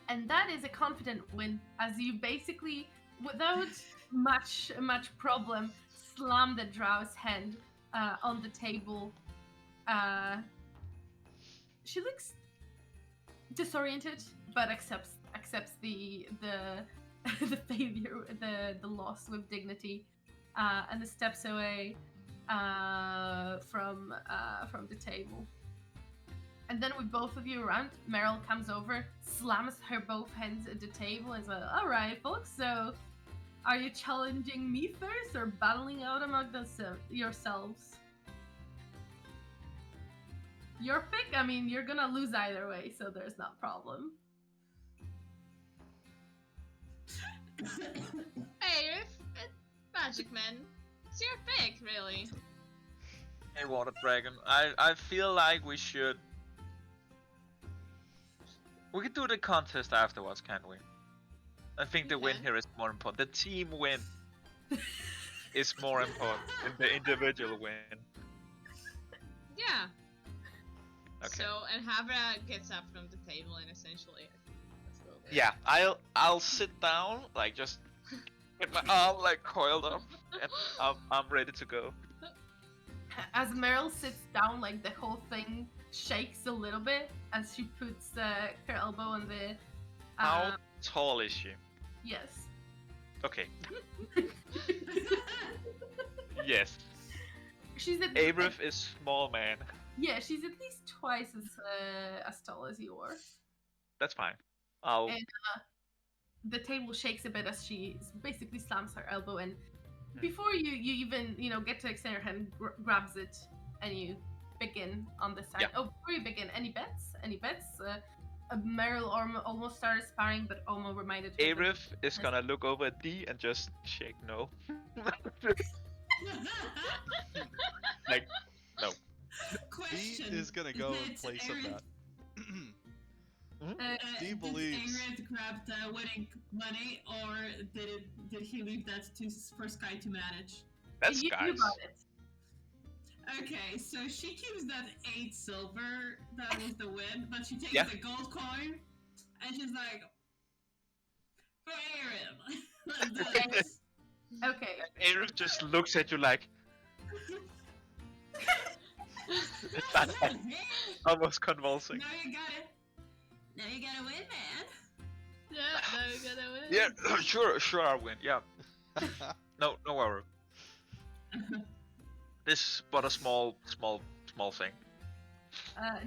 And that is a confident win, as you basically, without much problem, slam the drow's hand on the table. She looks disoriented, but accepts the the failure, the loss with dignity, and steps away. from the table. And then with both of you around, Meryl comes over, slams her both hands at the table, and says, "All right, folks. So, are you challenging me first, or battling out among yourselves? Your pick. I mean, you're gonna lose either way, so there's no problem." Hey, Magic Man, it's your pick, really. Hey, Water Dragon. I feel like we should. We could do the contest afterwards, can't we? I think the win Okay. here is more important. The team win is more important than the individual win. Yeah. Okay. So, and Havra gets up from the table and essentially. That's a little bit- Yeah, I'll sit down, like just get my arm like coiled up, and I'm ready to go. As Meryl sits down, like the whole thing shakes a little bit as she puts her elbow on the. How tall is she? Yes. Okay. Yes. She's at Abrif is small man. Yeah, she's at least twice as tall as you are. That's fine. I'll. And the table shakes a bit as she basically slams her elbow, and before you even get to extend your hand, grabs it, and you begin on this side. Yeah. Oh, before you begin, any bets? Meryl almost started sparring, but Omo reminded her. Abrif is gonna look over at D and just shake no. Like, no. D Question. is gonna go in Did place of Aerith- that. D believes. Did Aerith grab the winning money, or did he leave that for Sky to manage? That's you guys. got it. Okay, so she keeps that 8 silver that was the win, but she takes Yeah. the gold coin and she's like, for Aaron, let's do this. Okay. Abrif just looks at you like that's like almost convulsing. Now you got it. Now you gotta win, man. Yeah, no, you gotta win. Yeah, sure, I'll win. Yeah, no worry. This is but a small thing.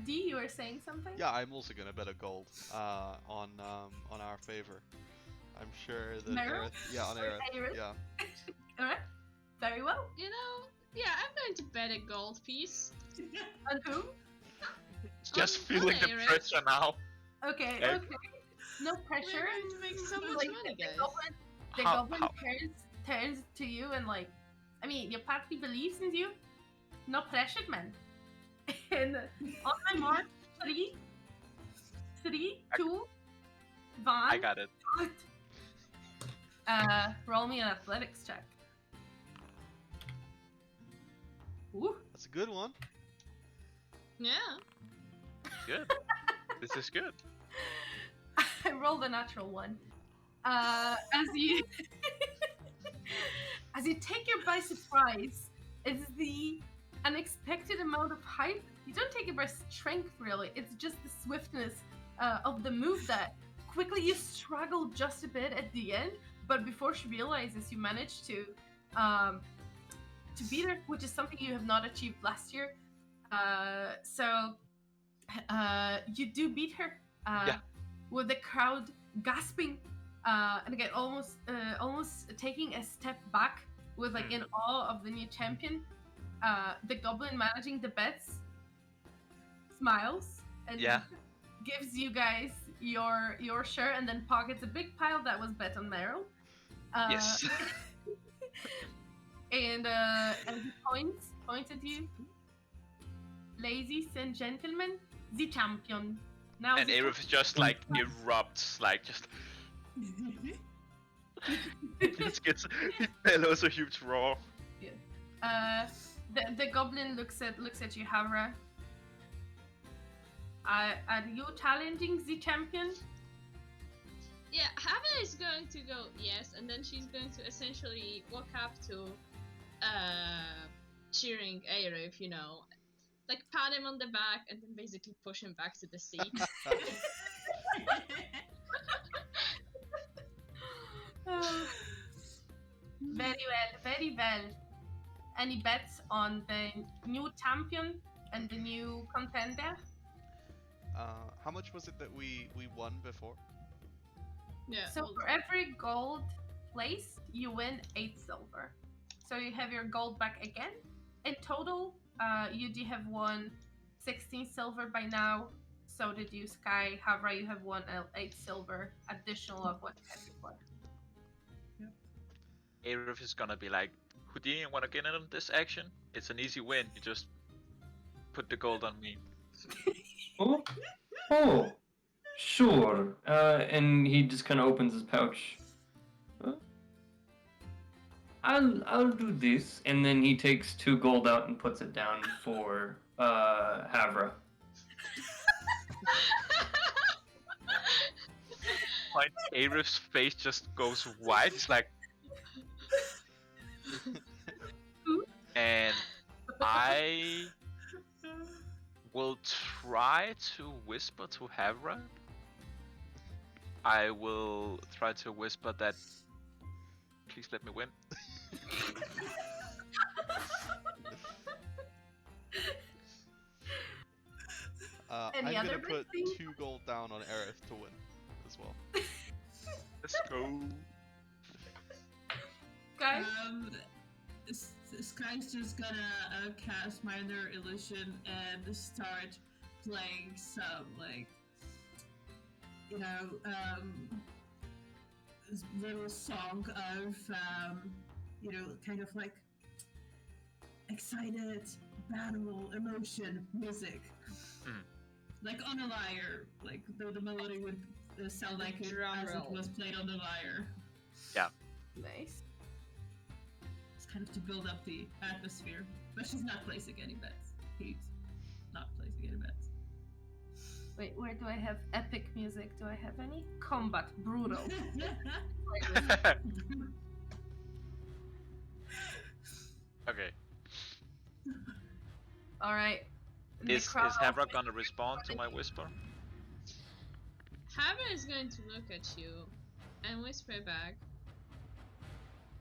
D, you were saying something? Yeah, I'm also gonna bet a gold on our favor. I'm sure that Meryl? Aerith, yeah, on Or Aerith, Aerith? yeah. Alright. Very well. You know, yeah, I'm going to bet a gold piece. On whom? Just On feeling the Aerith. pressure now. Okay, Okay. okay. No We're pressure. going to make so much Like, money, the guys. goblin How- turns to you and like, I mean, your party believes in you. No pressure, man. And on my mark, 3, 2, 1. I got it. Roll me an athletics check. Ooh. That's a good one. Yeah. Good. This is good. I rolled a natural one. As you as you take you by surprise, it's the unexpected amount of hype. You don't take it by strength, really. It's just the swiftness of the move that quickly you struggle just a bit at the end, but before she realizes, you manage to beat her, which is something you have not achieved last year. So you do beat her. Yeah. With the crowd gasping, and again almost taking a step back with like in awe of the new champion. The goblin managing the bets smiles and Yeah. gives you guys your share, and then pockets a big pile that was bet on Meryl. Yes. And he points at you. Ladies and gentlemen, the champion. Now And the Aerith just like erupts, like just he bellows a huge roar. The goblin looks at you, Havra. Are you challenging the champion? Yeah, Hava is going to go yes, and then she's going to essentially walk up to cheering Aerith, like pat him on the back and then basically push him back to the seat. Very well, very well. any bets on the new champion and the new contender? How much was it that we won before? Yeah. So for every gold place, you win 8 silver. So you have your gold back again. In total, you do have won 16 silver by now. So did you, Sky. Havra, you have won 8 silver additional of what you had before. Arif is gonna be like, Houdini, wanna get in on this action? It's an easy win. You just put the gold on me. Oh, sure. And he just kind of opens his pouch. I'll do this, and then he takes 2 gold out and puts it down for Havra. Point Arif's face just goes white. It's like, and I will try to whisper to Havra. I will try to whisper that. Please let me win. Any I'm other gonna put thing? 2 gold down on Aerith to win as well. Let's go. Guys? Sky's just gonna cast Minor Illusion and start playing some, like, you know, this little song of, you know, kind of like excited battle emotion music. Like on a lyre, like the melody would sound like it Drum as it roll. was played on the lyre. Nice. It's kind of to build up the atmosphere. But she's not placing any bets. He's not placing any bets. Wait, where do I have epic music? Do I have any? Combat, brutal. Okay. Alright. Is Havra gonna respond to my whisper? Havra is going to look at you and whisper back.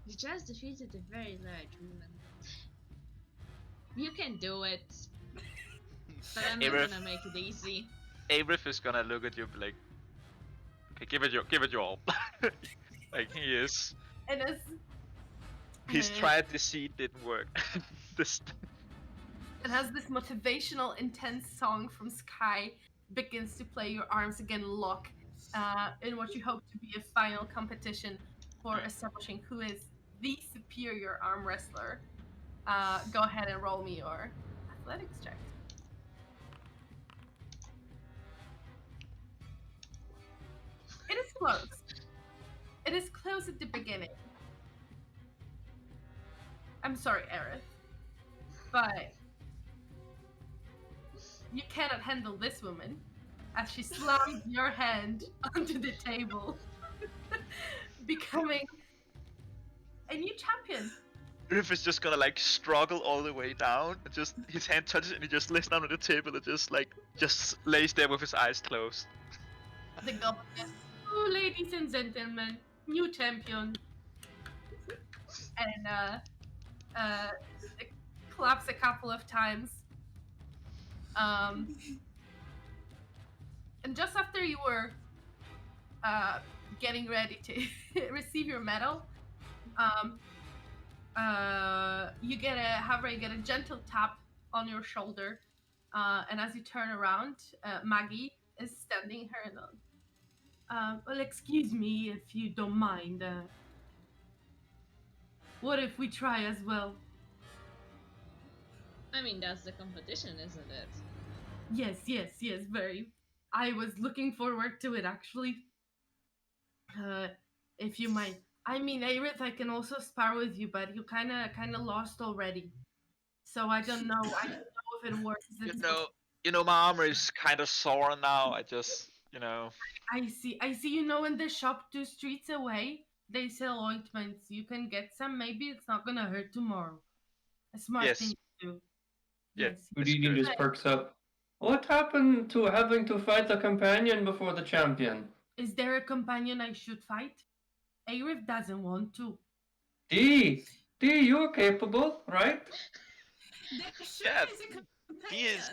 You just defeated a very large woman. You can do it. But I'm not Arif. gonna make it easy. Arif is gonna look at you and be like, okay, give it your all. Like he is. And as He's tried deceit, didn't work. This. it has this motivational, intense song from Sky begins to play, your arms again lock in what you hope to be a final competition for establishing who is the superior arm wrestler. Go ahead and roll me your athletics check. It is close. It is close at the beginning. I'm sorry, Aerith. But you cannot handle this woman as she slams your hand onto the table, becoming a new champion. Arif is just gonna like struggle all the way down. And just his hand touches it and he just lays down on the table and just lays there with his eyes closed. The goblin. Oh, ladies and gentlemen, new champion. And it claps a couple of times. And just after you were getting ready to receive your medal, you get a gentle tap on your shoulder, and as you turn around, Maggie is standing her alone. Well, excuse me if you don't mind. What if we try as well? I mean, that's the competition, isn't it? Yes, very. I was looking forward to it, actually. If you mind. I mean, Aerith, I can also spar with you, but you kinda lost already. So I don't know. I don't know if it works. You know, my armor is kind of sore now. I just, I see. You know, in the shop 2 streets away, they sell ointments. You can get some. Maybe it's not gonna hurt tomorrow. A smart Yes. thing to do. Yeah. Yes. Houdini good. just perks up. What happened to having to fight a companion before the champion? Is there a companion I should fight? Aerith doesn't want to. D D, you're capable, right? There sure Yeah, is a companion. he is-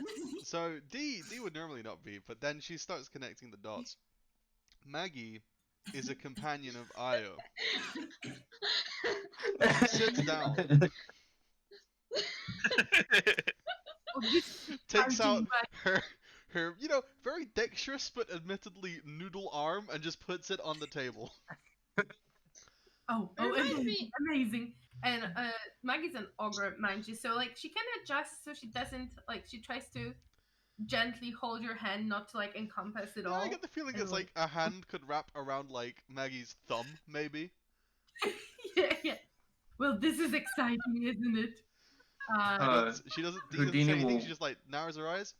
So D would normally not be, but then she starts connecting the dots. Maggie is a companion of Io. She sits down, Oh, this takes out charging her very dexterous but admittedly noodle arm and just puts it on the table. Oh, Remind amazing, me- amazing. And Maggie's an ogre, mind you, so like she can adjust so she doesn't like she tries to gently hold your hand, not to like encompass it Yeah, all. I get the feeling and, it's like a hand could wrap around like Maggie's thumb, maybe. yeah, yeah. Well, this is exciting, isn't it? Uh, She doesn't. D doesn't Houdini say anything. will- She just like narrows her eyes.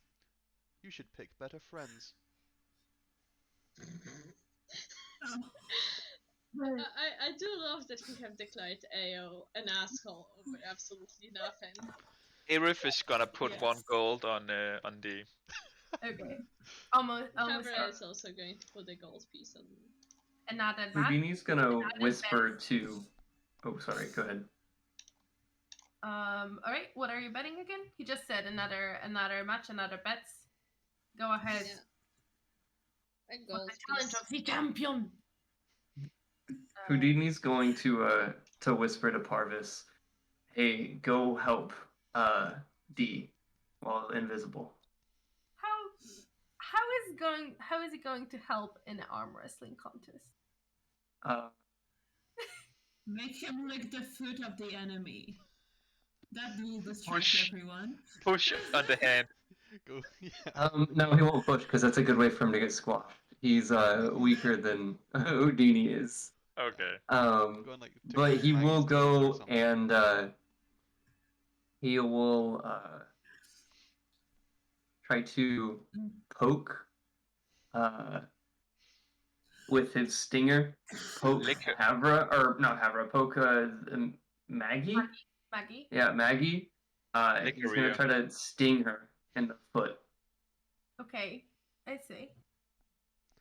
You should pick better friends. Oh. but- I do love that we have declared AO an asshole over absolutely nothing. Arif is gonna put Yes. 1 gold on D. okay. Almost Cabra is also going to put a gold piece on. another match. Houdini's gonna whisper to. Oh, sorry. Go ahead. All right. What are you betting again? He just said another match, another bets. Go ahead. Yeah. A For gold the challenge piece. of the champion. Houdini's going to whisper to Parvis, "Hey, go help D while invisible." How is he going to help in an arm wrestling contest? Make him lick the foot of the enemy. That will distract Push. everyone. Push on the hand. Go. Yeah. No, he won't push because that's a good way for him to get squashed. He's weaker than Houdini is. Okay. Go and, like, But tickle he will Maggie's toes or go something. and he will try to poke with his stinger. Poke Lick her. Havra, or not Havra, poke Maggie? Maggie. Yeah, Maggie. Lick He's her gonna ear. try to sting her in the foot. Okay, I see.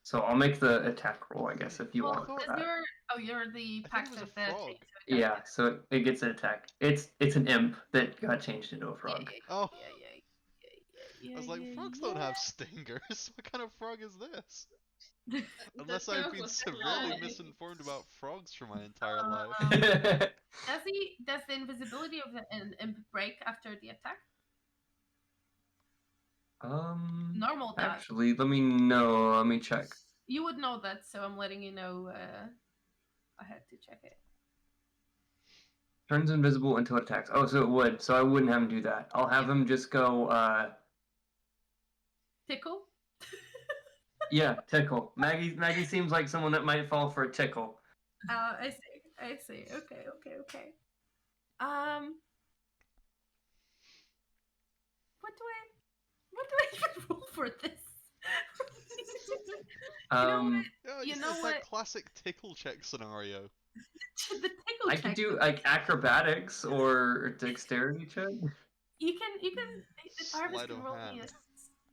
So I'll make the attack roll, I guess, if you Well, want thought- because that. you're the I thought pact it was a of the frog. thing, so it Yeah, does- so it gets an attack. It's an imp that got changed into a yeah, frog. Oh, yeah, I was like, frogs don't have stingers. What kind of frog is this? have. Unless The I've frog been was severely flying. misinformed about frogs for my entire life. Does the invisibility of an imp break after the attack? Normal does. Actually, let me check. You would know that, so I'm letting you know. I had to check it. Turns invisible until it attacks. Oh, so it would. So I wouldn't have him do that. I'll have him just go, Tickle. yeah, tickle. Maggie seems like someone that might fall for a tickle. I see. Okay. What do I even roll for this? Yeah, You it's know that what? classic tickle check scenario. The tickle I check. could do like acrobatics or dexterity check. You can. The Parvis Sleight can of roll me a hand.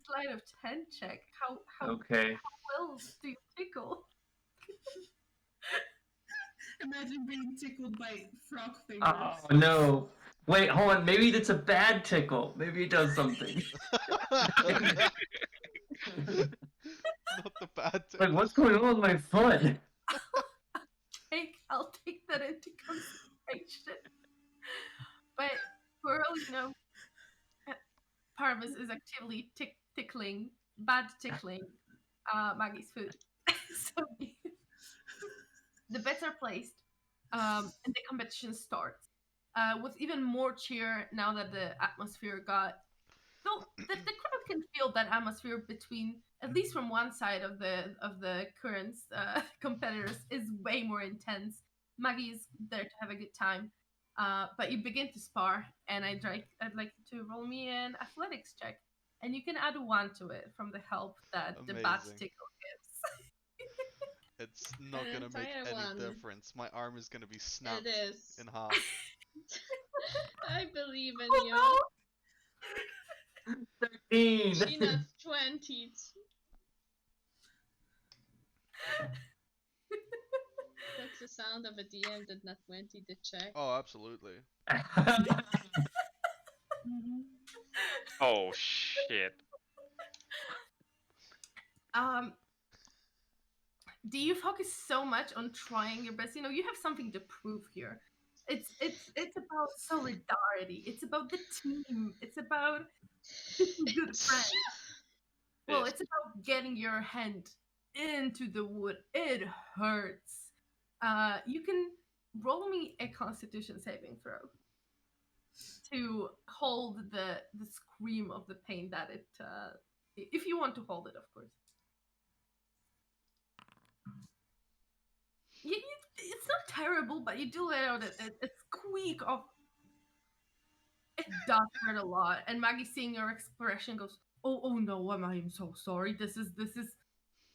sleight of 10 check. How Okay. well do you tickle? Imagine being tickled by frog fingers. Oh no. Wait, hold on. Maybe it's a bad tickle. Maybe it does something. Not the bad Like, what's going on with my foot? I'll take that into consideration. But for all you know, Parvis is actively tickling, bad tickling, Maggie's food. So the bets are placed, and the competition starts. With even more cheer now that the atmosphere got. So the crowd can feel that atmosphere between, at least from one side of the current competitors, is way more intense. Maggie is there to have a good time, but you begin to spar, and I'd like you to roll me an athletics check, and you can add 1 to it from the help that the bat Amazing. tickle gives. It's not An gonna make entire any one. difference. My arm is gonna be snapped It is. in half. I believe in Oh, you. no! 13. She not 20. That's a sound of a DM that not went in the check. Oh, absolutely. Oh shit. Do you focus so much on trying your best? You know, you have something to prove here. It's about solidarity. It's about the team. It's about being good friends. Well, Yes. it's about getting your hand into the wood. It hurts. You can roll me a Constitution saving throw to hold the scream of the pain that it. If you want to hold it, of course. It's not terrible, but you do let out a squeak of. It does hurt a lot, and Maggie, seeing your expression, goes, "Oh no, I am so sorry. This is.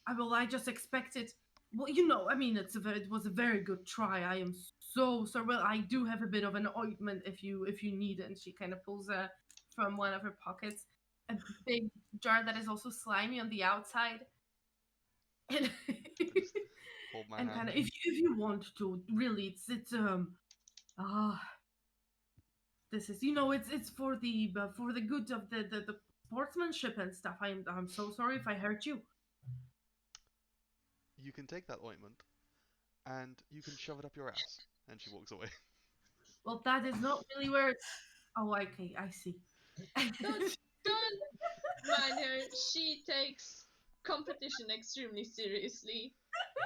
I just expected. Well, you know, I mean, it was a very good try. I am so sorry. Well, I do have a bit of an ointment if you need it." And she kind of pulls from one of her pockets a big jar that is also slimy on the outside, and Hold my and hand. kind of if you want to, really, it's ah. This is, you know, it's for the good of the sportsmanship and stuff. I'm so sorry if I hurt you. You can take that ointment, and you can shove it up your ass. And she walks away. Well, that is not really where it's. Oh, okay, I see. Don't mind her. She takes competition extremely seriously.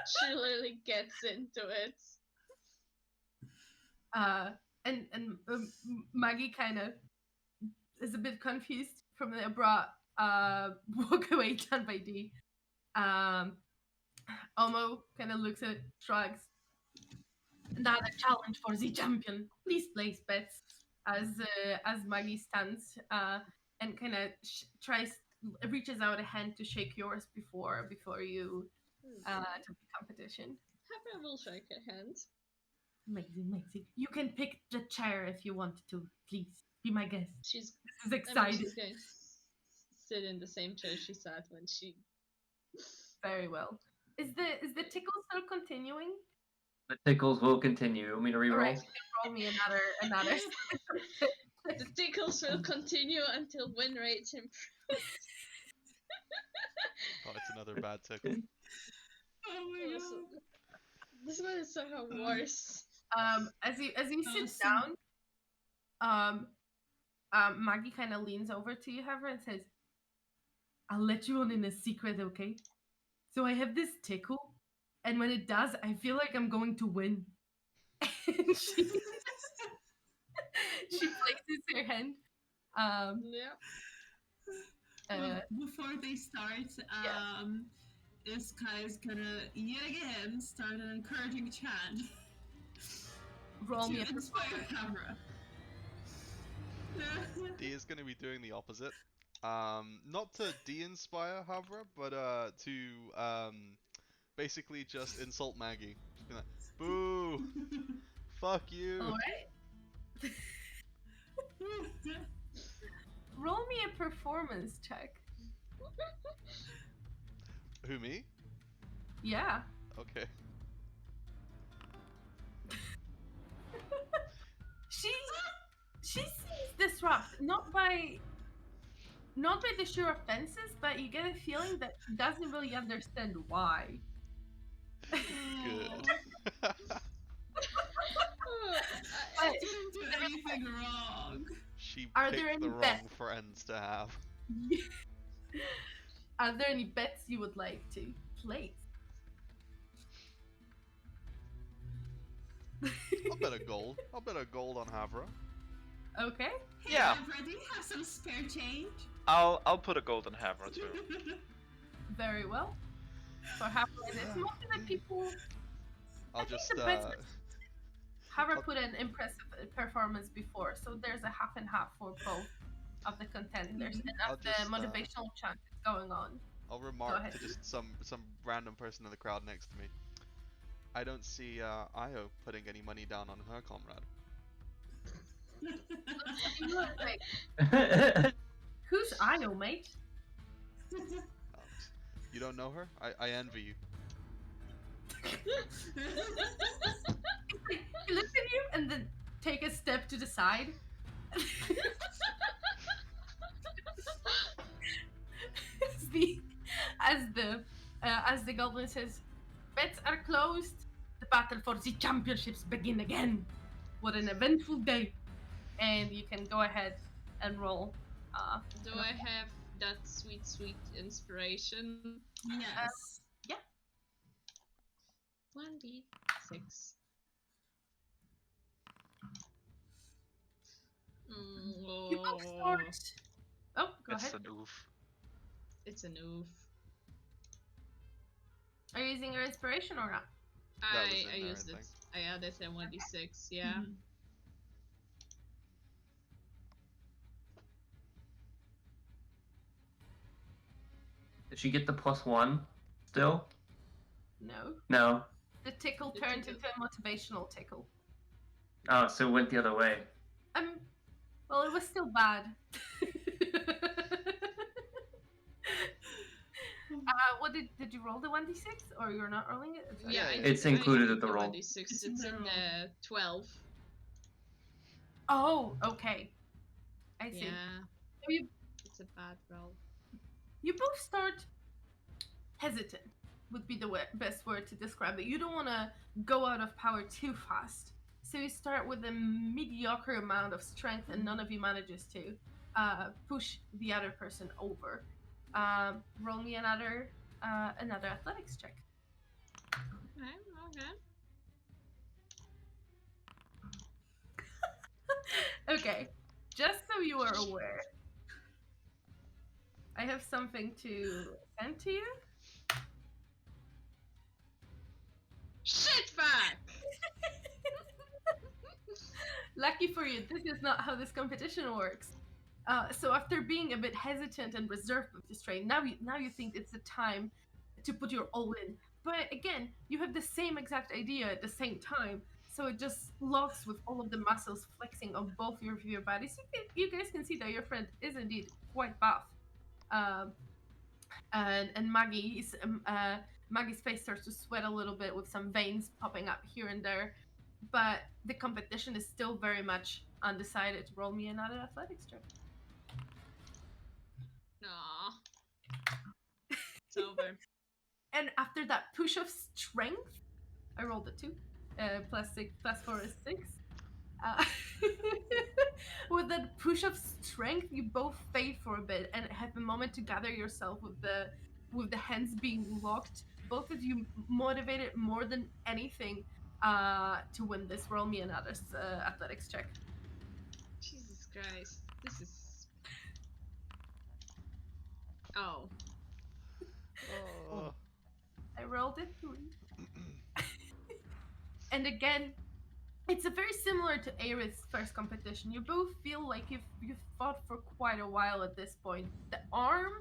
She really gets into it. And Maggie kind of is a bit confused from the abrupt walk away done by D. Omo kind of looks at it, shrugs. Another challenge for the champion. Please place bets as Maggie stands and kind of reaches out a hand to shake yours before you took the competition. Happy will shake her hand. Amazing. You can pick the chair if you want to. Please be my guest. She's This is exciting. she's going to sit in the same chair she sat when she. Very well. Is the tickle still continuing? The tickles will continue. Want me to reroll? Alright, you can roll me another. The tickles will continue until win rate improves. Oh, it's another bad tickle. Oh my Also, god. this one is somehow worse. As you sit Awesome. down, Maggie kind of leans over to you, however, and says, "I'll let you on in a secret, okay? So I have this tickle, and when it does, I feel like I'm going to win." And she places her hand. Yeah. Well, before they start, Yeah. this guy's gonna yet again start an encouraging chant Roll me to a inspire Camera. D is going to be doing the opposite. Not to de-inspire Havra, but to basically just insult Maggie. Just be like, boo! Fuck you! Alright. Roll me a performance check. Who, me? Yeah. Okay. She seems disrupt, not by the sheer offenses, but you get a feeling that she doesn't really understand why. Good. I didn't do anything wrong. She Are there picked the any wrong bets? friends to have. Are there any bets you would like to place? I'll bet a gold. I'll bet a gold on Havra. Okay. Hey, Yeah. Barbara, do you have some spare change? I'll put a golden hammer too. Very well. So Havra, most of the people I'll think just the bets Havra I'll- put an impressive performance before, so there's a half and half for both of the contenders, and I'll as the just, motivational chant is going on. I'll remark ahead. to just some random person in the crowd next to me. I don't see Io putting any money down on her comrade. You look like, who's Io, mate? You don't know her? I envy you. He looks at you and then take a step to the side. as the as the goblin says, "Bets are closed. The battle for the championships begin again. What an eventful day!" And you can go ahead and roll. Do I have that sweet, sweet inspiration? Yes. 1d6. You both start. Oh, go That's ahead. an oof. It's an oof. Are you using your inspiration or not? That was in I there, used I it. think. I added a 1d6, yeah. Mhm. Did she get the +1 still? No. No. The tickle The turned tickle. into a motivational tickle. Oh, so it went the other way. Well, it was still bad. What did you roll the 1d6 or you're not rolling it? Sorry. Yeah, Yeah, It's I included did at the roll. 1d6. It's It's in the in roll. 12. Oh, okay. I see. Yeah, So it's a bad roll. you both start hesitant would be the best word to describe it. You don't want to go out of power too fast. So you start with a mediocre amount of strength and none of you manages to push the other person over. Roll me another athletics check. Okay. Okay, just so you are aware, I have something to send to you. Shit back! Lucky for you, this is not how this competition works. So after being a bit hesitant and reserved with this train, now you think it's the time to put your all in. But again, you have the same exact idea at the same time, so it just locks with all of the muscles flexing on both of your bodies. You guys can see that your friend is indeed quite buff. Um, and Maggie's face starts to sweat a little bit with some veins popping up here and there, but the competition is still very much undecided. Roll me another athletics check. Aw. It's over. And after that push of strength, I rolled a 2. +4 is 6. Uh, with that push of strength, you both fade for a bit and have a moment to gather yourself with the hands being locked. Both of you motivated more than anything to win this. Roll me another athletics check. Jesus Christ. This is. Oh. Oh. I rolled a 3. And again, it's a very similar to Aerith's first competition. You both feel like you've fought for quite a while at this point. The arm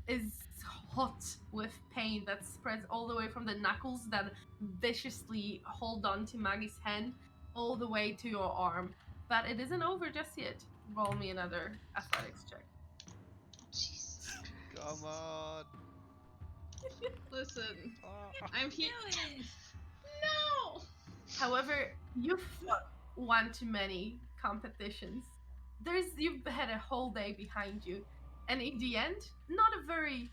is hot with pain that spreads all the way from the knuckles that viciously hold on to Maggie's hand all the way to your arm. But it isn't over just yet. Roll me another athletics check. Jesus Christ. Come on. Listen. Ah. I'm here. Do it. No! However, you've fought one too many competitions. You've had a whole day behind you, and in the end, not a very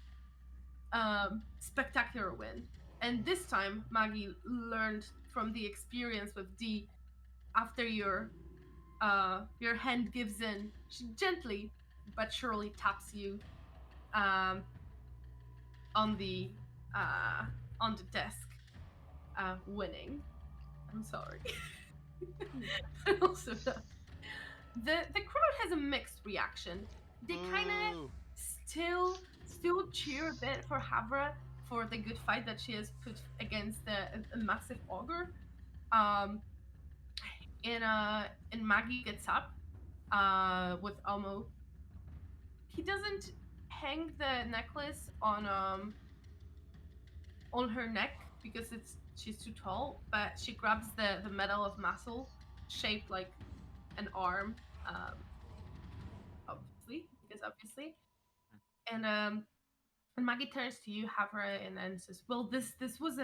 spectacular win. And this time, Maggie learned from the experience with D. After your hand gives in, she gently but surely taps you um, on the desk, winning. I'm sorry. And also, the crowd has a mixed reaction. They kind of Boo. still cheer a bit for Havra for the good fight that she has put against a massive ogre. Um, and Maggie gets up with Elmo. He doesn't hang the necklace on her neck because she's too tall, but she grabs the medal of muscle shaped like an arm, obviously. And Maggie turns to you, Havra, and then says, "Well, this was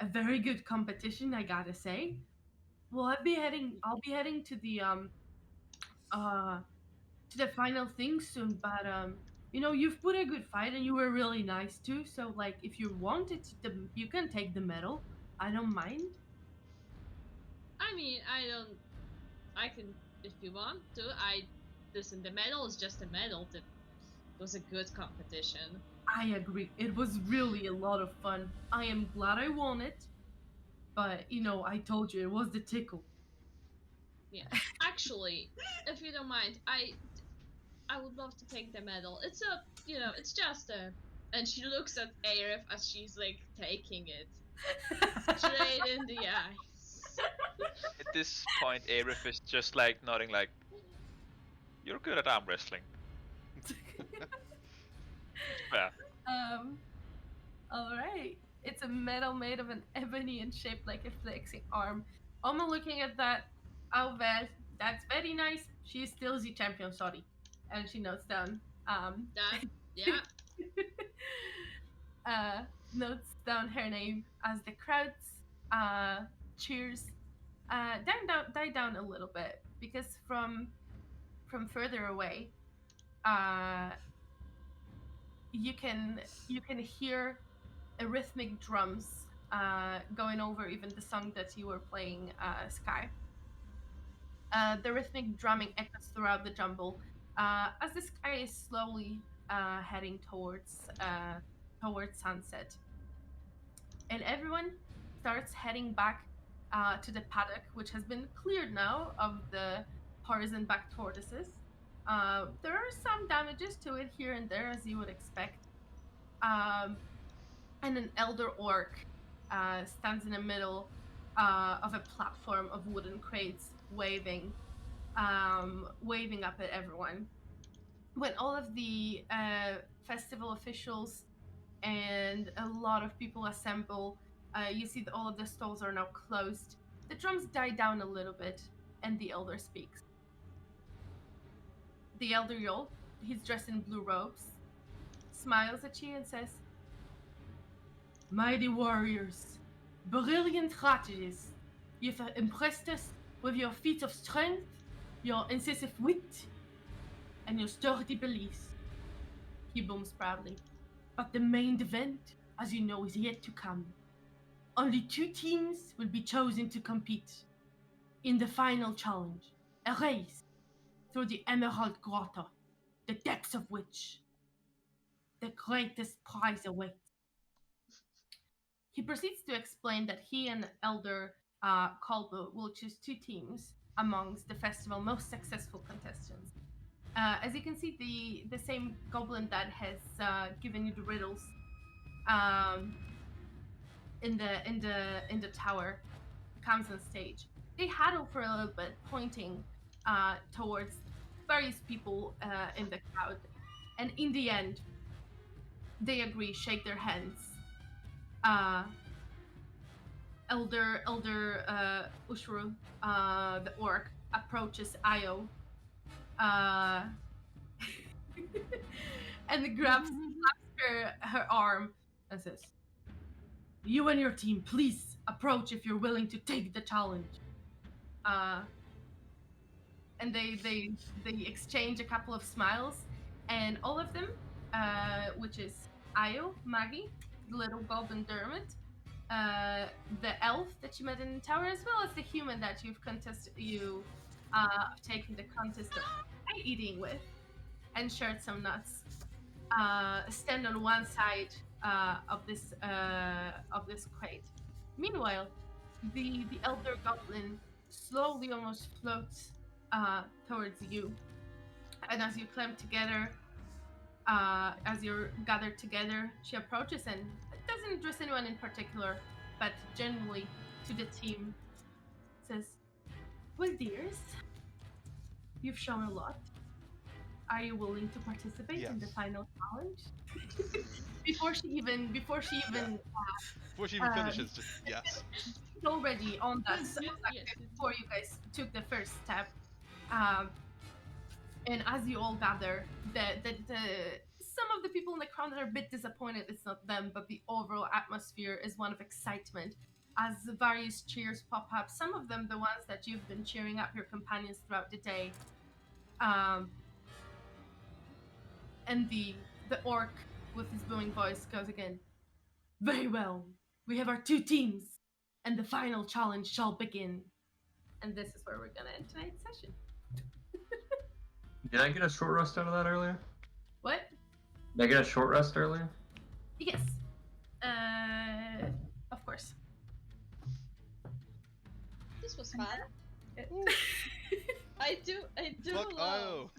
a very good competition, I gotta say. Well, I'll be heading uh to the final thing soon, but you've put a good fight and you were really nice too. So like, if you wanted to, you can take the medal. I don't mind. I mean, I can, if you want to. Listen, the medal is just a medal. It was a good competition. I agree. It was really a lot of fun. I am glad I won it, but I told you it was the tickle. Yeah. Actually, if you don't mind, I would love to take the medal. It's just a. And she looks at Aerith as she's like taking it straight in the eyes. At this point, Aerith is just like nodding, like, "You're good at arm wrestling." Yeah. All right. It's a medal made of an ebony and shaped like a flexing arm. Alma looking at that. Oh, well, that's very nice. She is still the champion, sorry. And she notes down. That, yeah. Notes down her name as the crowds cheers die down a little bit because from further away, you can hear a rhythmic drums going over even the song that you were playing, Sky. The rhythmic drumming echoes throughout the jumble as the sky is slowly heading towards sunset, and everyone starts heading back to the paddock, which has been cleared now of the horizon-backed tortoises. There are some damages to it here and there, as you would expect. And an elder orc stands in the middle of a platform of wooden crates, waving up at everyone. When all of the festival officials and a lot of people assemble, you see that all of the stalls are now closed. The drums die down a little bit, and the elder speaks. The elder Yol, he's dressed in blue robes, smiles at you and says, "Mighty warriors, brilliant strategists, you've impressed us with your feats of strength, your incisive wit, and your sturdy beliefs." He booms proudly. "But the main event, as you know, is yet to come. Only 2 teams will be chosen to compete in the final challenge, a race through the Emerald Grotto, the depths of which the greatest prize awaits." He proceeds to explain that he and Elder Kolbo will choose 2 teams amongst the festival's most successful contestants. As you can see, the same goblin that has given you the riddles in the tower comes on stage. They huddle for a little bit, pointing towards various people in the crowd, and in the end, they agree, shake their hands. Elder Ushru, the orc, approaches Io, and grabs her arm and says, "You and your team, please approach if you're willing to take the challenge." And they exchange a couple of smiles, and all of them, which is Io, Maggie, the little goblin Dermot, the elf that you met in the tower, as well as the human that you've taken the contest of eating with and shared some nuts, stand on one side of this crate. Meanwhile, the elder goblin slowly almost floats towards you, and as you climb together, as you're gathered together, she approaches and doesn't address anyone in particular, but generally to the team says, "Well, dears, you've shown a lot. Are you willing to participate in the Yes. final challenge?" Before she even Before she even finishes, just yes. she's already on that. So like, Yes. before you guys took the first step, and as you all gather, the some of the people in the crowd that are a bit disappointed it's not them, but the overall atmosphere is one of excitement as various cheers pop up. Some of them, the ones that you've been cheering up your companions throughout the day. And the orc with his booming voice goes again. Very well. We have our 2 teams, and the final challenge shall begin. And this is where we're gonna end tonight's session. Did I get a short rest out of that earlier? What? Did I get a short rest earlier? Yes. Of course. This was fun. Ooh. I do Fuck love Io.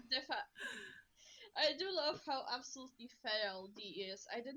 I do love how absolutely feral D is. I did